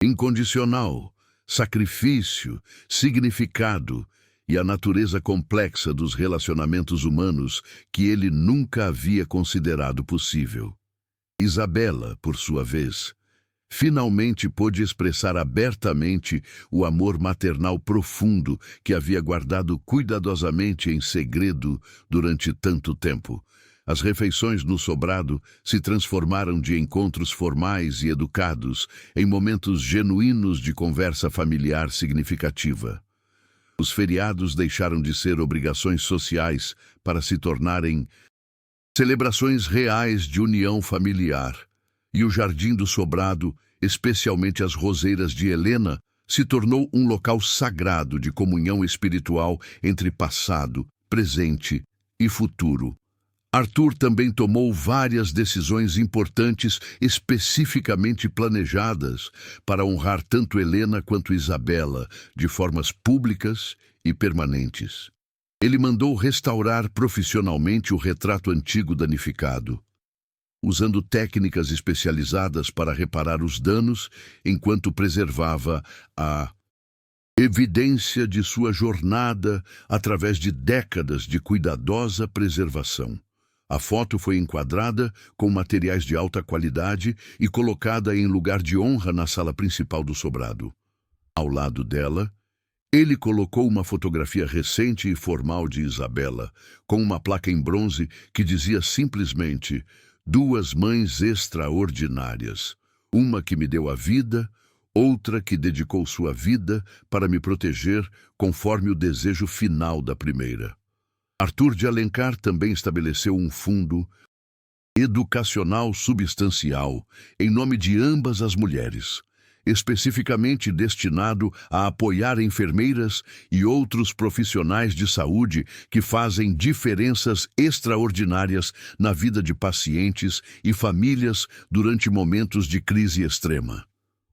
incondicional, sacrifício, significado e a natureza complexa dos relacionamentos humanos que ele nunca havia considerado possível. Isabela, por sua vez, finalmente pôde expressar abertamente o amor maternal profundo que havia guardado cuidadosamente em segredo durante tanto tempo. As refeições no sobrado se transformaram de encontros formais e educados em momentos genuínos de conversa familiar significativa. Os feriados deixaram de ser obrigações sociais para se tornarem celebrações reais de união familiar. E o jardim do sobrado, especialmente as roseiras de Helena, se tornou um local sagrado de comunhão espiritual entre passado, presente e futuro. Arthur também tomou várias decisões importantes especificamente planejadas para honrar tanto Helena quanto Isabela de formas públicas e permanentes. Ele mandou restaurar profissionalmente o retrato antigo danificado, usando técnicas especializadas para reparar os danos enquanto preservava a evidência de sua jornada através de décadas de cuidadosa preservação. A foto foi enquadrada com materiais de alta qualidade e colocada em lugar de honra na sala principal do sobrado. Ao lado dela, ele colocou uma fotografia recente e formal de Isabela, com uma placa em bronze que dizia simplesmente: "Duas mães extraordinárias, uma que me deu a vida, outra que dedicou sua vida para me proteger conforme o desejo final da primeira." Arthur de Alencar também estabeleceu um fundo educacional substancial em nome de ambas as mulheres, especificamente destinado a apoiar enfermeiras e outros profissionais de saúde que fazem diferenças extraordinárias na vida de pacientes e famílias durante momentos de crise extrema.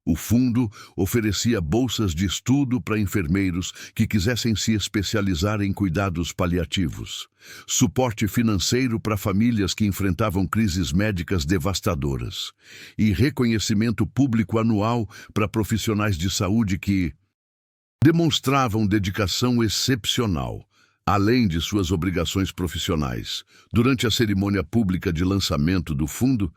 O fundo oferecia bolsas de estudo para enfermeiros que quisessem se especializar em cuidados paliativos, suporte financeiro para famílias que enfrentavam crises médicas devastadoras e reconhecimento público anual para profissionais de saúde que demonstravam dedicação excepcional, além de suas obrigações profissionais. Durante a cerimônia pública de lançamento do fundo,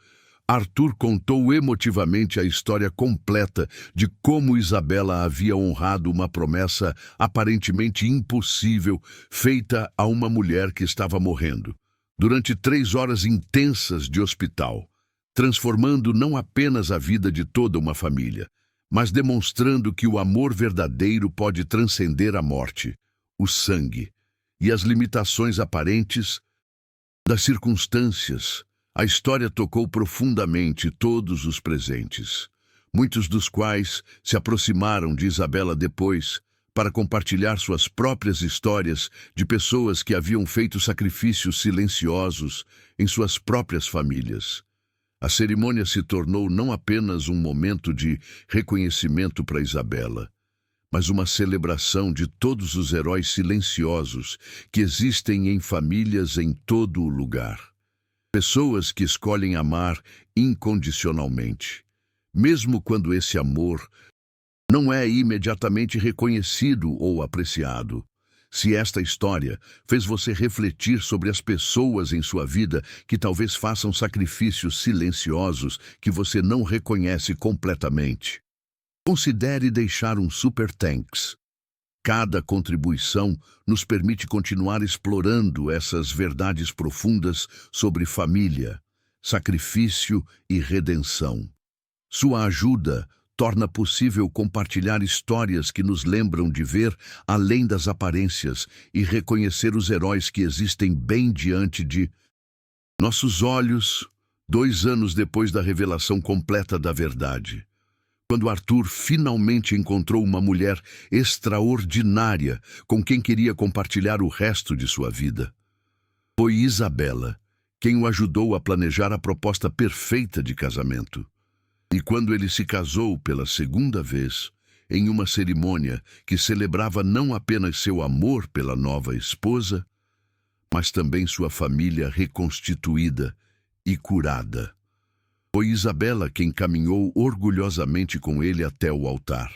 Arthur contou emotivamente a história completa de como Isabela havia honrado uma promessa aparentemente impossível feita a uma mulher que estava morrendo, durante 3 horas intensas de hospital, transformando não apenas a vida de toda uma família, mas demonstrando que o amor verdadeiro pode transcender a morte, o sangue e as limitações aparentes das circunstâncias. A história tocou profundamente todos os presentes, muitos dos quais se aproximaram de Isabela depois para compartilhar suas próprias histórias de pessoas que haviam feito sacrifícios silenciosos em suas próprias famílias. A cerimônia se tornou não apenas um momento de reconhecimento para Isabela, mas uma celebração de todos os heróis silenciosos que existem em famílias em todo o lugar. Pessoas que escolhem amar incondicionalmente, mesmo quando esse amor não é imediatamente reconhecido ou apreciado. Se esta história fez você refletir sobre as pessoas em sua vida que talvez façam sacrifícios silenciosos que você não reconhece completamente, considere deixar um super thanks. Cada contribuição nos permite continuar explorando essas verdades profundas sobre família, sacrifício e redenção. Sua ajuda torna possível compartilhar histórias que nos lembram de ver além das aparências e reconhecer os heróis que existem bem diante de nossos olhos, 2 anos depois da revelação completa da verdade. Quando Arthur finalmente encontrou uma mulher extraordinária com quem queria compartilhar o resto de sua vida, foi Isabela quem o ajudou a planejar a proposta perfeita de casamento. E quando ele se casou pela segunda vez, em uma cerimônia que celebrava não apenas seu amor pela nova esposa, mas também sua família reconstituída e curada, foi Isabela quem caminhou orgulhosamente com ele até o altar,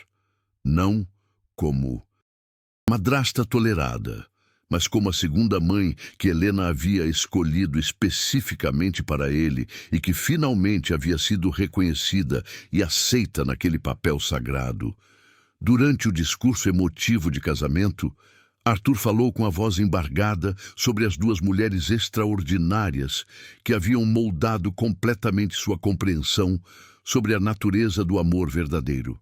não como madrasta tolerada, mas como a segunda mãe que Helena havia escolhido especificamente para ele e que finalmente havia sido reconhecida e aceita naquele papel sagrado. Durante o discurso emotivo de casamento, Arthur falou com a voz embargada sobre as 2 mulheres extraordinárias que haviam moldado completamente sua compreensão sobre a natureza do amor verdadeiro.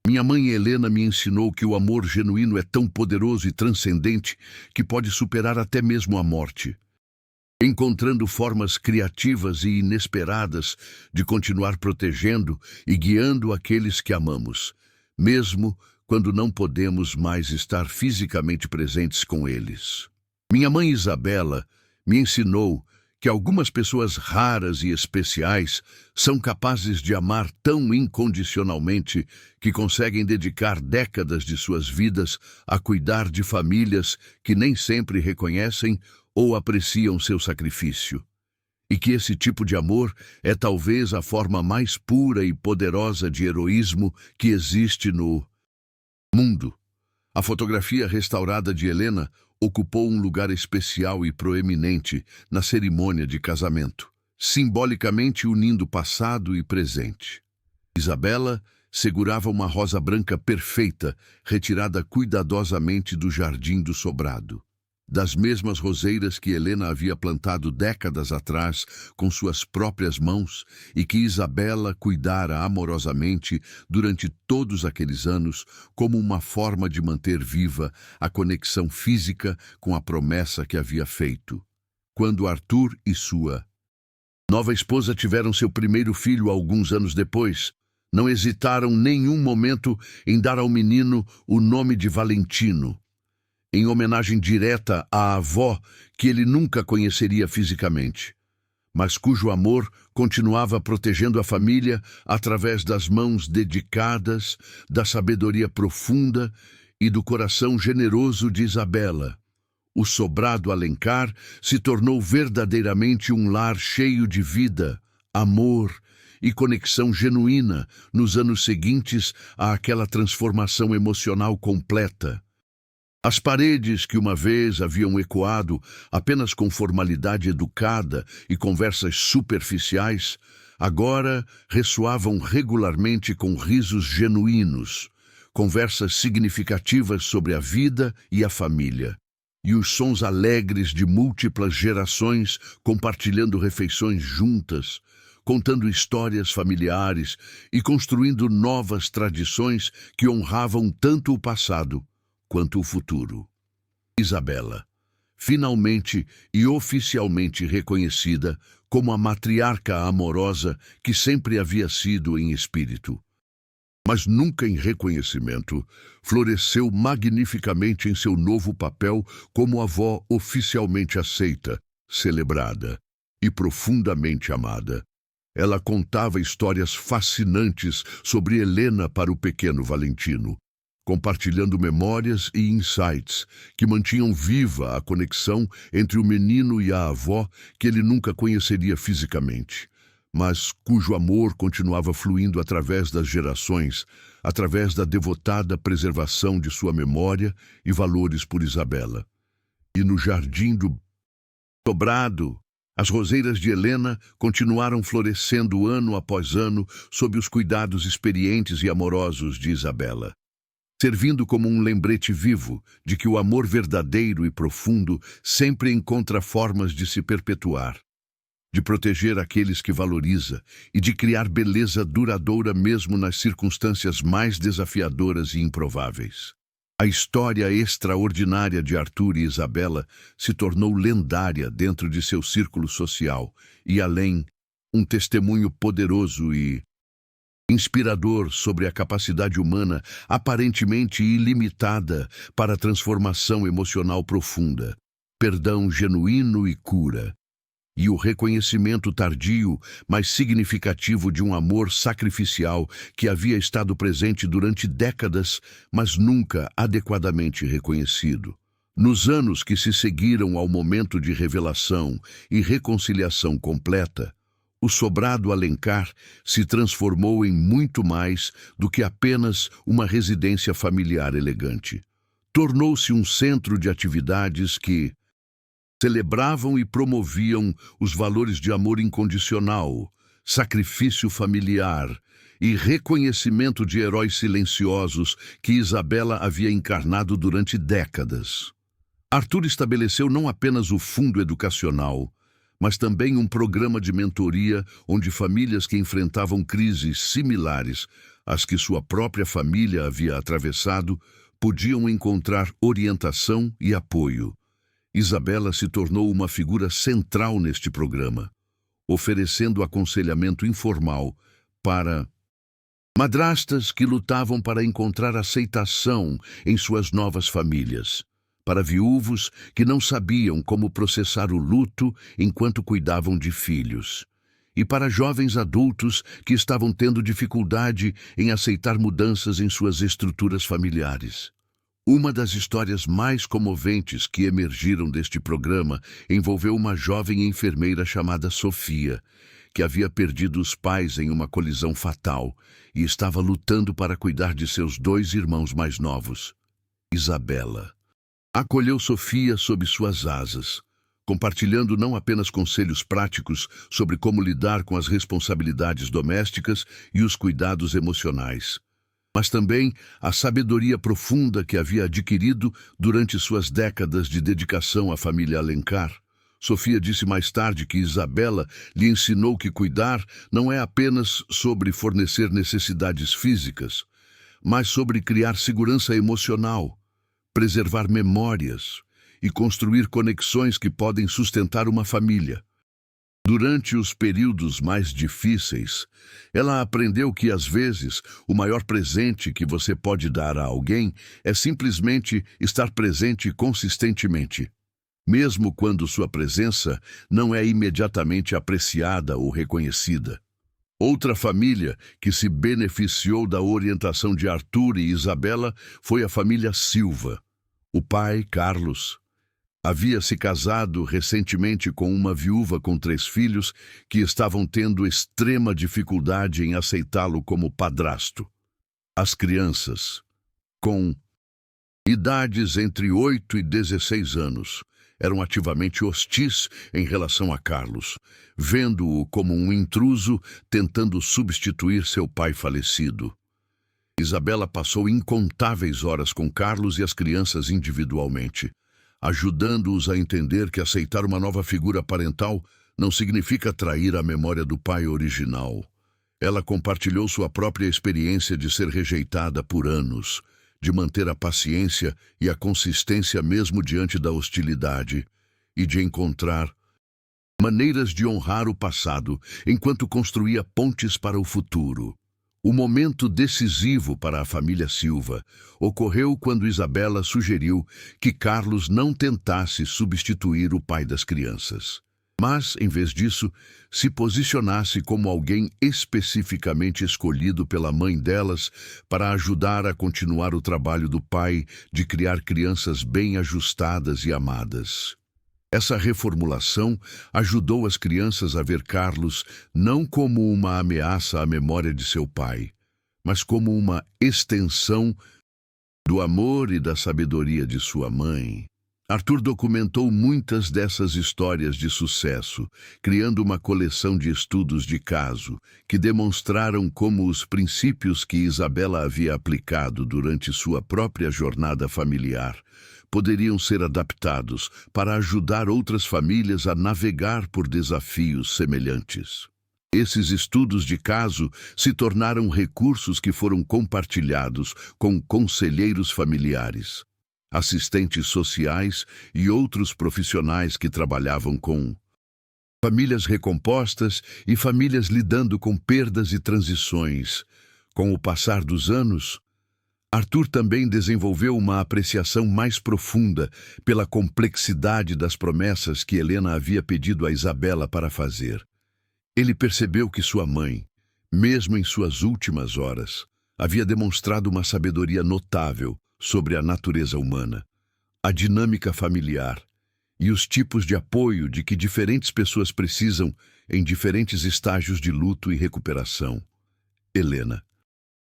Minha mãe Helena me ensinou que o amor genuíno é tão poderoso e transcendente que pode superar até mesmo a morte, encontrando formas criativas e inesperadas de continuar protegendo e guiando aqueles que amamos, mesmo quando não podemos mais estar fisicamente presentes com eles. Minha mãe Isabela me ensinou que algumas pessoas raras e especiais são capazes de amar tão incondicionalmente que conseguem dedicar décadas de suas vidas a cuidar de famílias que nem sempre reconhecem ou apreciam seu sacrifício. E que esse tipo de amor é talvez a forma mais pura e poderosa de heroísmo que existe no mundo. A fotografia restaurada de Helena ocupou um lugar especial e proeminente na cerimônia de casamento, simbolicamente unindo passado e presente. Isabela segurava uma rosa branca perfeita, retirada cuidadosamente do jardim do sobrado, das mesmas roseiras que Helena havia plantado décadas atrás com suas próprias mãos e que Isabela cuidara amorosamente durante todos aqueles anos como uma forma de manter viva a conexão física com a promessa que havia feito. Quando Arthur e sua nova esposa tiveram seu primeiro filho alguns anos depois, não hesitaram nenhum momento em dar ao menino o nome de Valentino, em homenagem direta à avó que ele nunca conheceria fisicamente, mas cujo amor continuava protegendo a família através das mãos dedicadas, da sabedoria profunda e do coração generoso de Isabela. O sobrado Alencar se tornou verdadeiramente um lar cheio de vida, amor e conexão genuína nos anos seguintes àquela transformação emocional completa. As paredes que uma vez haviam ecoado apenas com formalidade educada e conversas superficiais, agora ressoavam regularmente com risos genuínos, conversas significativas sobre a vida e a família, e os sons alegres de múltiplas gerações compartilhando refeições juntas, contando histórias familiares e construindo novas tradições que honravam tanto o passado quanto o futuro. Isabela, finalmente e oficialmente reconhecida como a matriarca amorosa que sempre havia sido em espírito, mas nunca em reconhecimento, floresceu magnificamente em seu novo papel como avó oficialmente aceita, celebrada e profundamente amada. Ela contava histórias fascinantes sobre Helena para o pequeno Valentino, compartilhando memórias e insights que mantinham viva a conexão entre o menino e a avó que ele nunca conheceria fisicamente, mas cujo amor continuava fluindo através das gerações, através da devotada preservação de sua memória e valores por Isabela. E no jardim do sobrado, as roseiras de Helena continuaram florescendo ano após ano sob os cuidados experientes e amorosos de Isabela, servindo como um lembrete vivo de que o amor verdadeiro e profundo sempre encontra formas de se perpetuar, de proteger aqueles que valoriza e de criar beleza duradoura mesmo nas circunstâncias mais desafiadoras e improváveis. A história extraordinária de Arthur e Isabela se tornou lendária dentro de seu círculo social e, além, um testemunho poderoso e inspirador sobre a capacidade humana aparentemente ilimitada para a transformação emocional profunda, perdão genuíno e cura, e o reconhecimento tardio, mas significativo de um amor sacrificial que havia estado presente durante décadas, mas nunca adequadamente reconhecido. Nos anos que se seguiram ao momento de revelação e reconciliação completa, o sobrado Alencar se transformou em muito mais do que apenas uma residência familiar elegante. Tornou-se um centro de atividades que celebravam e promoviam os valores de amor incondicional, sacrifício familiar e reconhecimento de heróis silenciosos que Isabela havia encarnado durante décadas. Arthur estabeleceu não apenas o fundo educacional, mas também um programa de mentoria onde famílias que enfrentavam crises similares às que sua própria família havia atravessado podiam encontrar orientação e apoio. Isabela se tornou uma figura central neste programa, oferecendo aconselhamento informal para madrastas que lutavam para encontrar aceitação em suas novas famílias, para viúvos que não sabiam como processar o luto enquanto cuidavam de filhos, e para jovens adultos que estavam tendo dificuldade em aceitar mudanças em suas estruturas familiares. Uma das histórias mais comoventes que emergiram deste programa envolveu uma jovem enfermeira chamada Sofia, que havia perdido os pais em uma colisão fatal e estava lutando para cuidar de seus 2 irmãos mais novos. Isabela acolheu Sofia sob suas asas, compartilhando não apenas conselhos práticos sobre como lidar com as responsabilidades domésticas e os cuidados emocionais, mas também a sabedoria profunda que havia adquirido durante suas décadas de dedicação à família Alencar. Sofia disse mais tarde que Isabela lhe ensinou que cuidar não é apenas sobre fornecer necessidades físicas, mas sobre criar segurança emocional, preservar memórias e construir conexões que podem sustentar uma família. Durante os períodos mais difíceis, ela aprendeu que, às vezes, o maior presente que você pode dar a alguém é simplesmente estar presente consistentemente, mesmo quando sua presença não é imediatamente apreciada ou reconhecida. Outra família que se beneficiou da orientação de Arthur e Isabela foi a família Silva. O pai, Carlos, havia se casado recentemente com uma viúva com 3 filhos que estavam tendo extrema dificuldade em aceitá-lo como padrasto. As crianças, com idades entre 8 e 16 anos, eram ativamente hostis em relação a Carlos, vendo-o como um intruso tentando substituir seu pai falecido. Isabela passou incontáveis horas com Carlos e as crianças individualmente, ajudando-os a entender que aceitar uma nova figura parental não significa trair a memória do pai original. Ela compartilhou sua própria experiência de ser rejeitada por anos, de manter a paciência e a consistência mesmo diante da hostilidade, e de encontrar maneiras de honrar o passado enquanto construía pontes para o futuro. O momento decisivo para a família Silva ocorreu quando Isabela sugeriu que Carlos não tentasse substituir o pai das crianças, mas, em vez disso, se posicionasse como alguém especificamente escolhido pela mãe delas para ajudar a continuar o trabalho do pai de criar crianças bem ajustadas e amadas. Essa reformulação ajudou as crianças a ver Carlos não como uma ameaça à memória de seu pai, mas como uma extensão do amor e da sabedoria de sua mãe. Arthur documentou muitas dessas histórias de sucesso, criando uma coleção de estudos de caso que demonstraram como os princípios que Isabela havia aplicado durante sua própria jornada familiar poderiam ser adaptados para ajudar outras famílias a navegar por desafios semelhantes. Esses estudos de caso se tornaram recursos que foram compartilhados com conselheiros familiares, assistentes sociais e outros profissionais que trabalhavam com famílias recompostas e famílias lidando com perdas e transições. Com o passar dos anos, Arthur também desenvolveu uma apreciação mais profunda pela complexidade das promessas que Helena havia pedido a Isabela para fazer. Ele percebeu que sua mãe, mesmo em suas últimas horas, havia demonstrado uma sabedoria notável sobre a natureza humana, a dinâmica familiar e os tipos de apoio de que diferentes pessoas precisam em diferentes estágios de luto e recuperação. Helena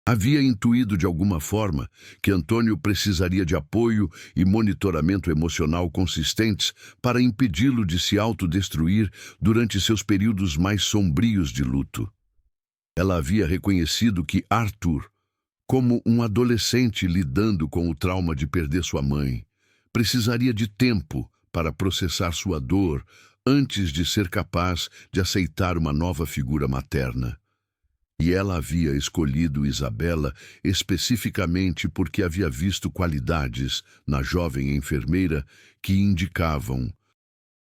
havia intuído de alguma forma que Antônio precisaria de apoio e monitoramento emocional consistentes para impedi-lo de se autodestruir durante seus períodos mais sombrios de luto. Ela havia reconhecido que Arthur, como um adolescente lidando com o trauma de perder sua mãe, precisaria de tempo para processar sua dor antes de ser capaz de aceitar uma nova figura materna. E ela havia escolhido Isabela especificamente porque havia visto qualidades na jovem enfermeira que indicavam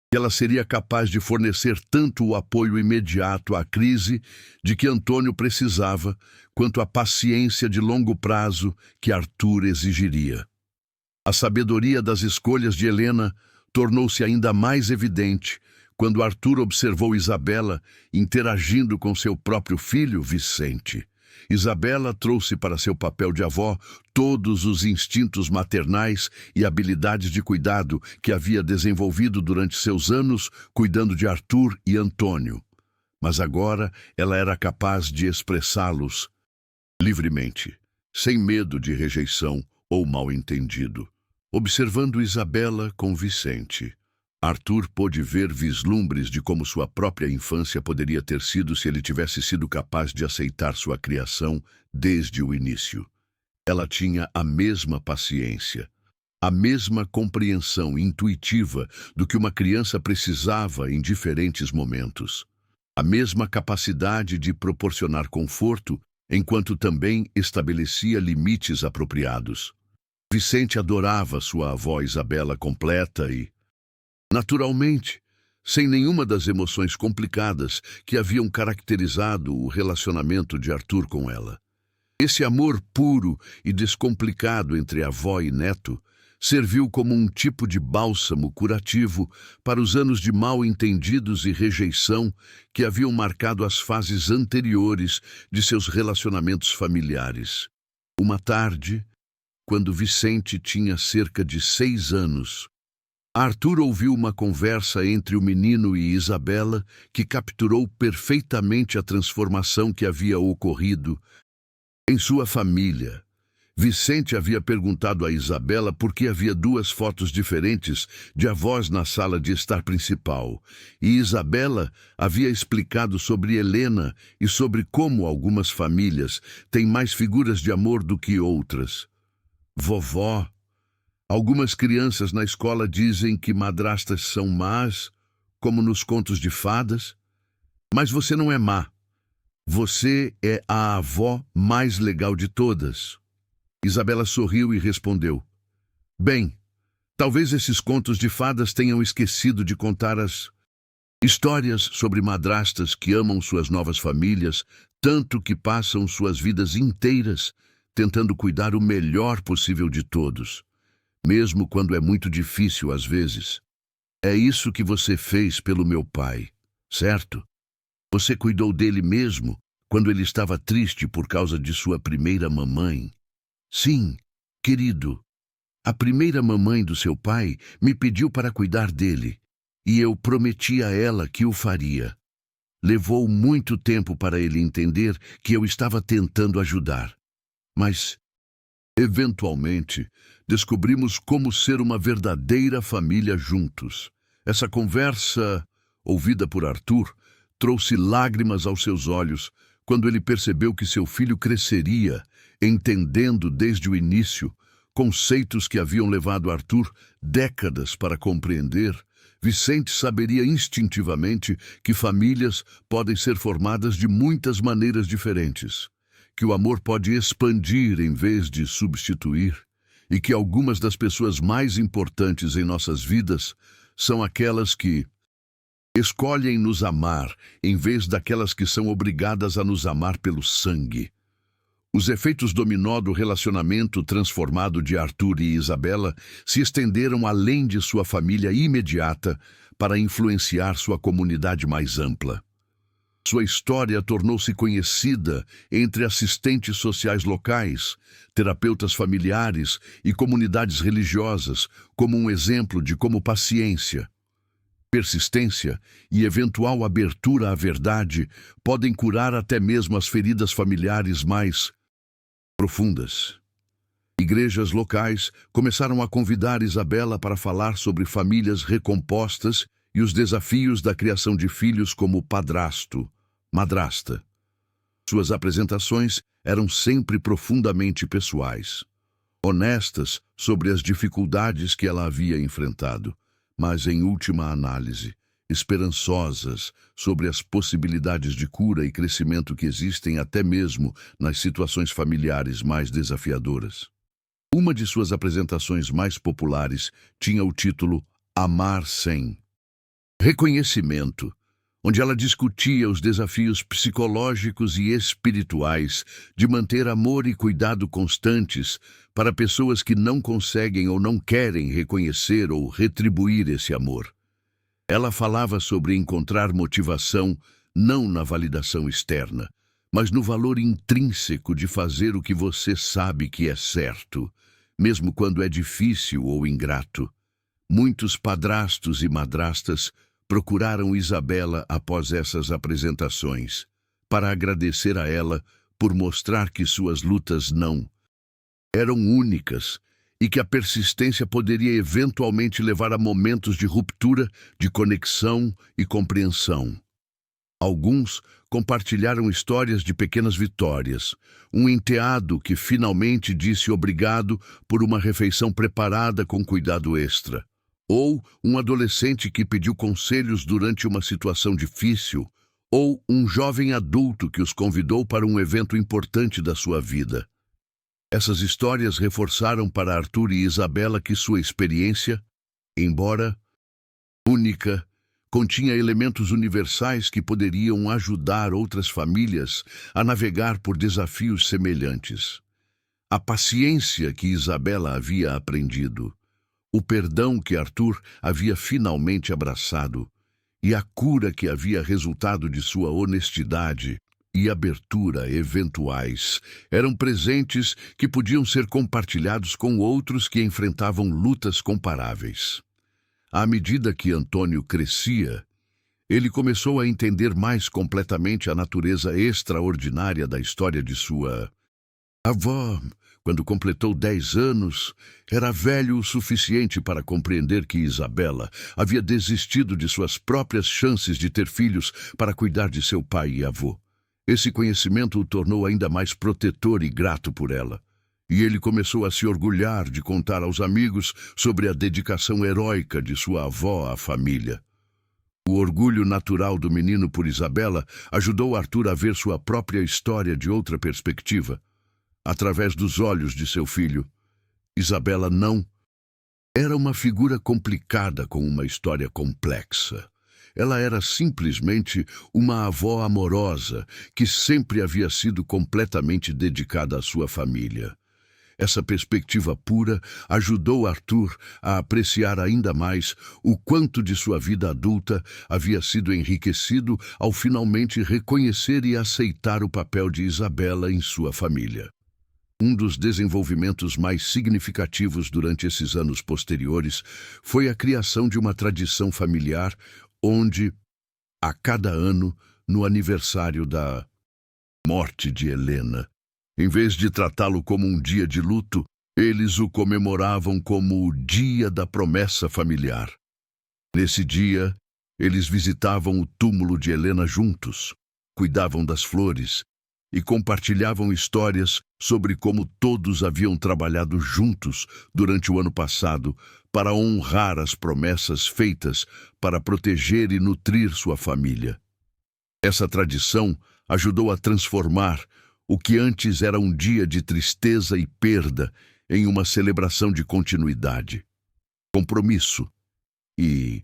que ela seria capaz de fornecer tanto o apoio imediato à crise de que Antônio precisava, quanto a paciência de longo prazo que Arthur exigiria. A sabedoria das escolhas de Helena tornou-se ainda mais evidente quando Arthur observou Isabela interagindo com seu próprio filho, Vicente. Isabela trouxe para seu papel de avó todos os instintos maternais e habilidades de cuidado que havia desenvolvido durante seus anos cuidando de Arthur e Antônio. Mas agora ela era capaz de expressá-los livremente, sem medo de rejeição ou mal-entendido. Observando Isabela com Vicente, Arthur pôde ver vislumbres de como sua própria infância poderia ter sido se ele tivesse sido capaz de aceitar sua criação desde o início. Ela tinha a mesma paciência, a mesma compreensão intuitiva do que uma criança precisava em diferentes momentos, a mesma capacidade de proporcionar conforto, enquanto também estabelecia limites apropriados. Vicente adorava sua avó Isabela completa e, naturalmente, sem nenhuma das emoções complicadas que haviam caracterizado o relacionamento de Arthur com ela. Esse amor puro e descomplicado entre avó e neto serviu como um tipo de bálsamo curativo para os anos de mal-entendidos e rejeição que haviam marcado as fases anteriores de seus relacionamentos familiares. Uma tarde, quando Vicente tinha cerca de 6 anos, Arthur ouviu uma conversa entre o menino e Isabela que capturou perfeitamente a transformação que havia ocorrido em sua família, Vicente havia perguntado a Isabela por que havia duas fotos diferentes de avós na sala de estar principal, e Isabela havia explicado sobre Helena e sobre como algumas famílias têm mais figuras de amor do que outras. Vovó, algumas crianças na escola dizem que madrastas são más, como nos contos de fadas, mas você não é má. Você é a avó mais legal de todas. Isabela sorriu e respondeu: Bem, talvez esses contos de fadas tenham esquecido de contar as histórias sobre madrastas que amam suas novas famílias, tanto que passam suas vidas inteiras tentando cuidar o melhor possível de todos, mesmo quando é muito difícil às vezes. É isso que você fez pelo meu pai, certo? Você cuidou dele mesmo quando ele estava triste por causa de sua primeira mamãe. Sim, querido, a primeira mamãe do seu pai me pediu para cuidar dele, e eu prometi a ela que o faria. Levou muito tempo para ele entender que eu estava tentando ajudar. Mas, eventualmente, descobrimos como ser uma verdadeira família juntos. Essa conversa, ouvida por Arthur, trouxe lágrimas aos seus olhos quando ele percebeu que seu filho cresceria, entendendo desde o início conceitos que haviam levado Arthur décadas para compreender. Vicente saberia instintivamente que famílias podem ser formadas de muitas maneiras diferentes, que o amor pode expandir em vez de substituir, e que algumas das pessoas mais importantes em nossas vidas são aquelas que escolhem nos amar em vez daquelas que são obrigadas a nos amar pelo sangue. Os efeitos dominó do relacionamento transformado de Arthur e Isabela se estenderam além de sua família imediata para influenciar sua comunidade mais ampla. Sua história tornou-se conhecida entre assistentes sociais locais, terapeutas familiares e comunidades religiosas como um exemplo de como paciência, persistência e eventual abertura à verdade podem curar até mesmo as feridas familiares mais profundas. Igrejas locais começaram a convidar Isabela para falar sobre famílias recompostas e os desafios da criação de filhos como padrasto, madrasta. Suas apresentações eram sempre profundamente pessoais, honestas sobre as dificuldades que ela havia enfrentado, mas, em última análise, esperançosas sobre as possibilidades de cura e crescimento que existem até mesmo nas situações familiares mais desafiadoras. Uma de suas apresentações mais populares tinha o título Amar Sem Reconhecimento, onde ela discutia os desafios psicológicos e espirituais de manter amor e cuidado constantes para pessoas que não conseguem ou não querem reconhecer ou retribuir esse amor. Ela falava sobre encontrar motivação não na validação externa, mas no valor intrínseco de fazer o que você sabe que é certo, mesmo quando é difícil ou ingrato. Muitos padrastos e madrastas procuraram Isabela após essas apresentações, para agradecer a ela por mostrar que suas lutas não eram únicas e que a persistência poderia eventualmente levar a momentos de ruptura, de conexão e compreensão. Alguns compartilharam histórias de pequenas vitórias, um enteado que finalmente disse obrigado por uma refeição preparada com cuidado extra, ou um adolescente que pediu conselhos durante uma situação difícil, ou um jovem adulto que os convidou para um evento importante da sua vida. Essas histórias reforçaram para Arthur e Isabela que sua experiência, embora única, continha elementos universais que poderiam ajudar outras famílias a navegar por desafios semelhantes. A paciência que Isabela havia aprendido, o perdão que Arthur havia finalmente abraçado e a cura que havia resultado de sua honestidade e abertura eventuais eram presentes que podiam ser compartilhados com outros que enfrentavam lutas comparáveis. À medida que Antônio crescia, ele começou a entender mais completamente a natureza extraordinária da história de sua avó, Quando completou 10 anos, era velho o suficiente para compreender que Isabela havia desistido de suas próprias chances de ter filhos para cuidar de seu pai e avô. Esse conhecimento o tornou ainda mais protetor e grato por ela. E ele começou a se orgulhar de contar aos amigos sobre a dedicação heróica de sua avó à família. O orgulho natural do menino por Isabela ajudou Arthur a ver sua própria história de outra perspectiva. Através dos olhos de seu filho, Isabela não era uma figura complicada com uma história complexa. Ela era simplesmente uma avó amorosa que sempre havia sido completamente dedicada à sua família. Essa perspectiva pura ajudou Arthur a apreciar ainda mais o quanto de sua vida adulta havia sido enriquecido ao finalmente reconhecer e aceitar o papel de Isabela em sua família. Um dos desenvolvimentos mais significativos durante esses anos posteriores foi a criação de uma tradição familiar onde, a cada ano, no aniversário da morte de Helena, em vez de tratá-lo como um dia de luto, eles o comemoravam como o Dia da Promessa Familiar. Nesse dia, eles visitavam o túmulo de Helena juntos, cuidavam das flores e compartilhavam histórias sobre como todos haviam trabalhado juntos durante o ano passado para honrar as promessas feitas para proteger e nutrir sua família. Essa tradição ajudou a transformar o que antes era um dia de tristeza e perda em uma celebração de continuidade, compromisso e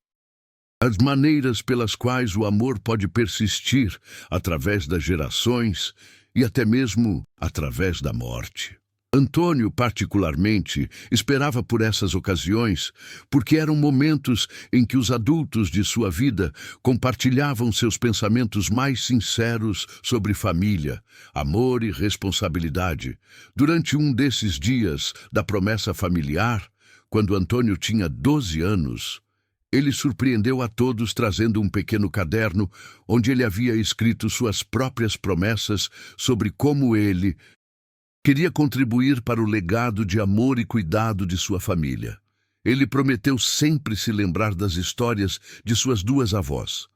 as maneiras pelas quais o amor pode persistir através das gerações e até mesmo através da morte. Antônio, particularmente, esperava por essas ocasiões, porque eram momentos em que os adultos de sua vida compartilhavam seus pensamentos mais sinceros sobre família, amor e responsabilidade. Durante um desses dias da promessa familiar, quando Antônio tinha 12 anos, ele surpreendeu a todos trazendo um pequeno caderno onde ele havia escrito suas próprias promessas sobre como ele queria contribuir para o legado de amor e cuidado de sua família. Ele prometeu sempre se lembrar das histórias de suas duas avós,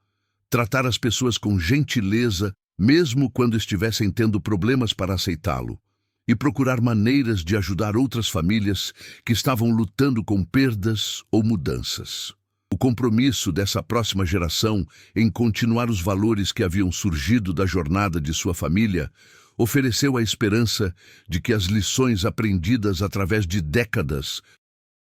tratar as pessoas com gentileza, mesmo quando estivessem tendo problemas para aceitá-lo, e procurar maneiras de ajudar outras famílias que estavam lutando com perdas ou mudanças. O compromisso dessa próxima geração em continuar os valores que haviam surgido da jornada de sua família ofereceu a esperança de que as lições aprendidas através de décadas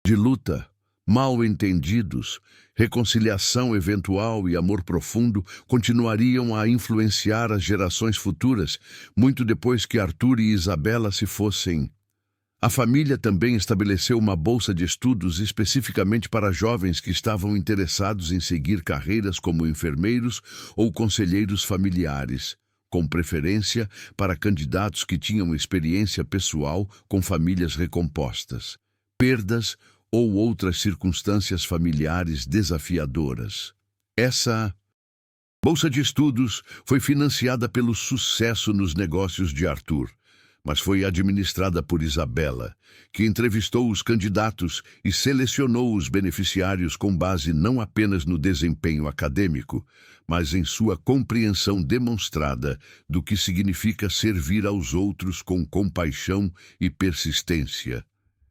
de luta, mal-entendidos, reconciliação eventual e amor profundo continuariam a influenciar as gerações futuras, muito depois que Arthur e Isabela se fossem. A família também estabeleceu uma bolsa de estudos especificamente para jovens que estavam interessados em seguir carreiras como enfermeiros ou conselheiros familiares, com preferência para candidatos que tinham experiência pessoal com famílias recompostas, perdas ou outras circunstâncias familiares desafiadoras. Essa bolsa de estudos foi financiada pelo sucesso nos negócios de Arthur, mas foi administrada por Isabela, que entrevistou os candidatos e selecionou os beneficiários com base não apenas no desempenho acadêmico, mas em sua compreensão demonstrada do que significa servir aos outros com compaixão e persistência.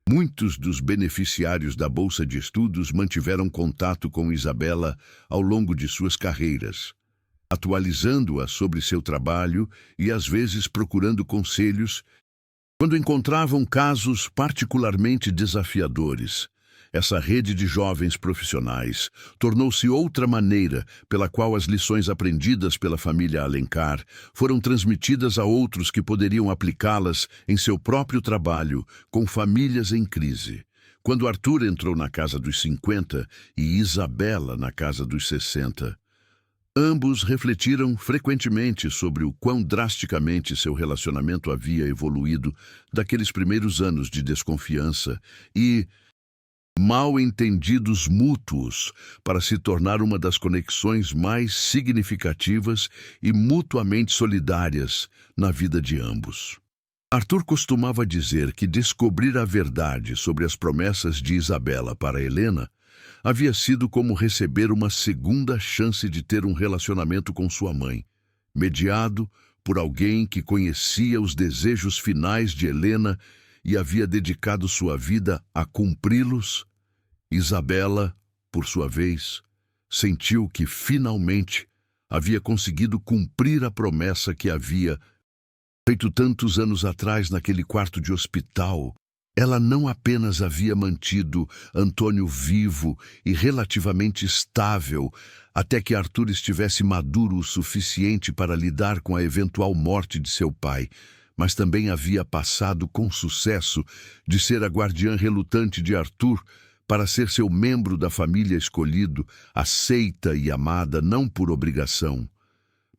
Muitos dos beneficiários da Bolsa de Estudos mantiveram contato com Isabela ao longo de suas carreiras, atualizando-a sobre seu trabalho e às vezes procurando conselhos quando encontravam casos particularmente desafiadores. Essa rede de jovens profissionais tornou-se outra maneira pela qual as lições aprendidas pela família Alencar foram transmitidas a outros que poderiam aplicá-las em seu próprio trabalho com famílias em crise. Quando Arthur entrou na casa dos 50 e Isabela na casa dos 60, ambos refletiram frequentemente sobre o quão drasticamente seu relacionamento havia evoluído daqueles primeiros anos de desconfiança e mal-entendidos mútuos para se tornar uma das conexões mais significativas e mutuamente solidárias na vida de ambos. Arthur costumava dizer que descobrir a verdade sobre as promessas de Isabela para Helena havia sido como receber uma segunda chance de ter um relacionamento com sua mãe, mediado por alguém que conhecia os desejos finais de Helena e havia dedicado sua vida a cumpri-los. Isabela, por sua vez, sentiu que finalmente havia conseguido cumprir a promessa que havia feito tantos anos atrás naquele quarto de hospital. Ela não apenas havia mantido Antônio vivo e relativamente estável até que Arthur estivesse maduro o suficiente para lidar com a eventual morte de seu pai, mas também havia passado com sucesso de ser a guardiã relutante de Arthur para ser seu membro da família escolhido, aceita e amada não por obrigação,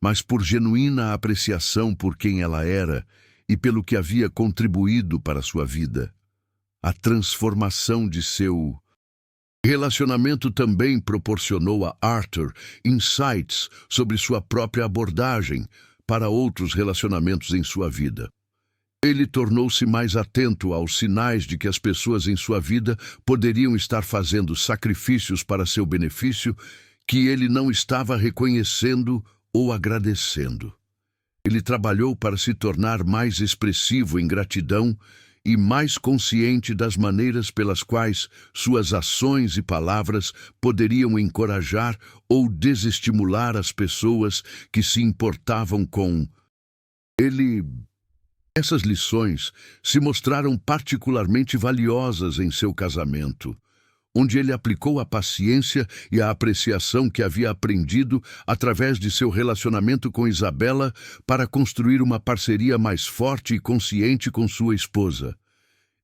mas por genuína apreciação por quem ela era e pelo que havia contribuído para sua vida. A transformação de seu relacionamento também proporcionou a Arthur insights sobre sua própria abordagem para outros relacionamentos em sua vida. Ele tornou-se mais atento aos sinais de que as pessoas em sua vida poderiam estar fazendo sacrifícios para seu benefício que ele não estava reconhecendo ou agradecendo. Ele trabalhou para se tornar mais expressivo em gratidão e mais consciente das maneiras pelas quais suas ações e palavras poderiam encorajar ou desestimular as pessoas que se importavam com ele. Essas lições se mostraram particularmente valiosas em seu casamento, onde ele aplicou a paciência e a apreciação que havia aprendido através de seu relacionamento com Isabela para construir uma parceria mais forte e consciente com sua esposa.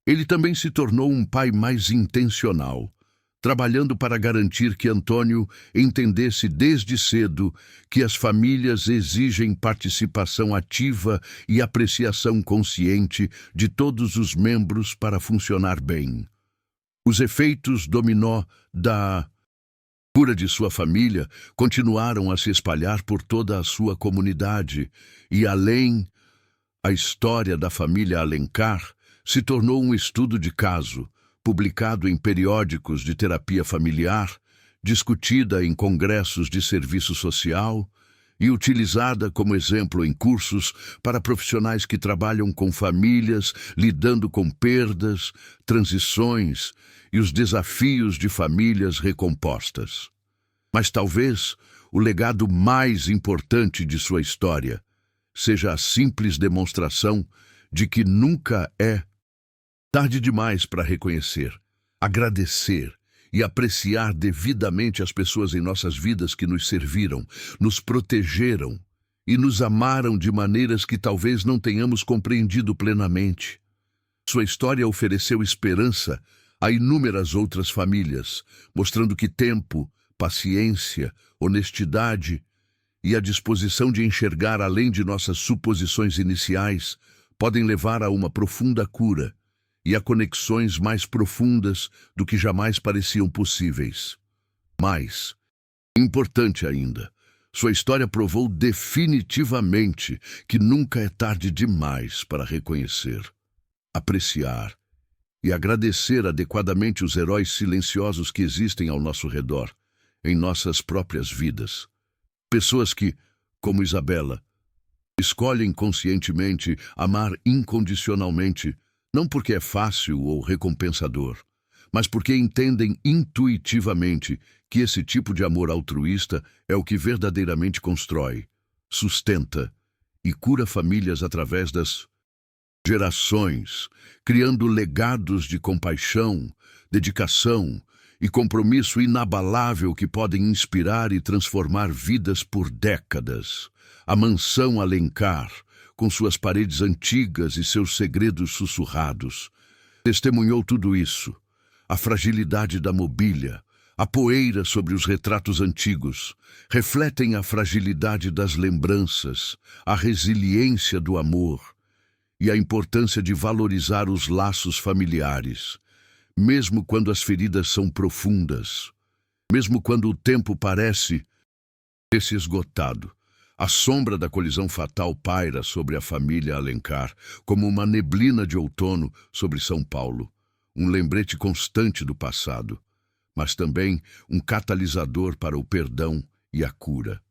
Ele também se tornou um pai mais intencional, trabalhando para garantir que Antônio entendesse desde cedo que as famílias exigem participação ativa e apreciação consciente de todos os membros para funcionar bem. Os efeitos dominó da cura de sua família continuaram a se espalhar por toda a sua comunidade e, além, a história da família Alencar se tornou um estudo de caso, publicado em periódicos de terapia familiar, discutida em congressos de serviço social e utilizada como exemplo em cursos para profissionais que trabalham com famílias, lidando com perdas, transições e os desafios de famílias recompostas. Mas talvez o legado mais importante de sua história seja a simples demonstração de que nunca é tarde demais para reconhecer, agradecer e apreciar devidamente as pessoas em nossas vidas que nos serviram, nos protegeram e nos amaram de maneiras que talvez não tenhamos compreendido plenamente. Sua história ofereceu esperança a inúmeras outras famílias, mostrando que tempo, paciência, honestidade e a disposição de enxergar além de nossas suposições iniciais podem levar a uma profunda cura e a conexões mais profundas do que jamais pareciam possíveis. Mas, importante ainda, sua história provou definitivamente que nunca é tarde demais para reconhecer, apreciar e agradecer adequadamente os heróis silenciosos que existem ao nosso redor, em nossas próprias vidas. Pessoas que, como Isabela, escolhem conscientemente amar incondicionalmente, não porque é fácil ou recompensador, mas porque entendem intuitivamente que esse tipo de amor altruísta é o que verdadeiramente constrói, sustenta e cura famílias através das gerações, criando legados de compaixão, dedicação e compromisso inabalável que podem inspirar e transformar vidas por décadas. A mansão Alencar, com suas paredes antigas e seus segredos sussurrados, testemunhou tudo isso. A fragilidade da mobília, a poeira sobre os retratos antigos, refletem a fragilidade das lembranças, a resiliência do amor e a importância de valorizar os laços familiares, mesmo quando as feridas são profundas, mesmo quando o tempo parece ter se esgotado. A sombra da colisão fatal paira sobre a família Alencar, como uma neblina de outono sobre São Paulo, um lembrete constante do passado, mas também um catalisador para o perdão e a cura.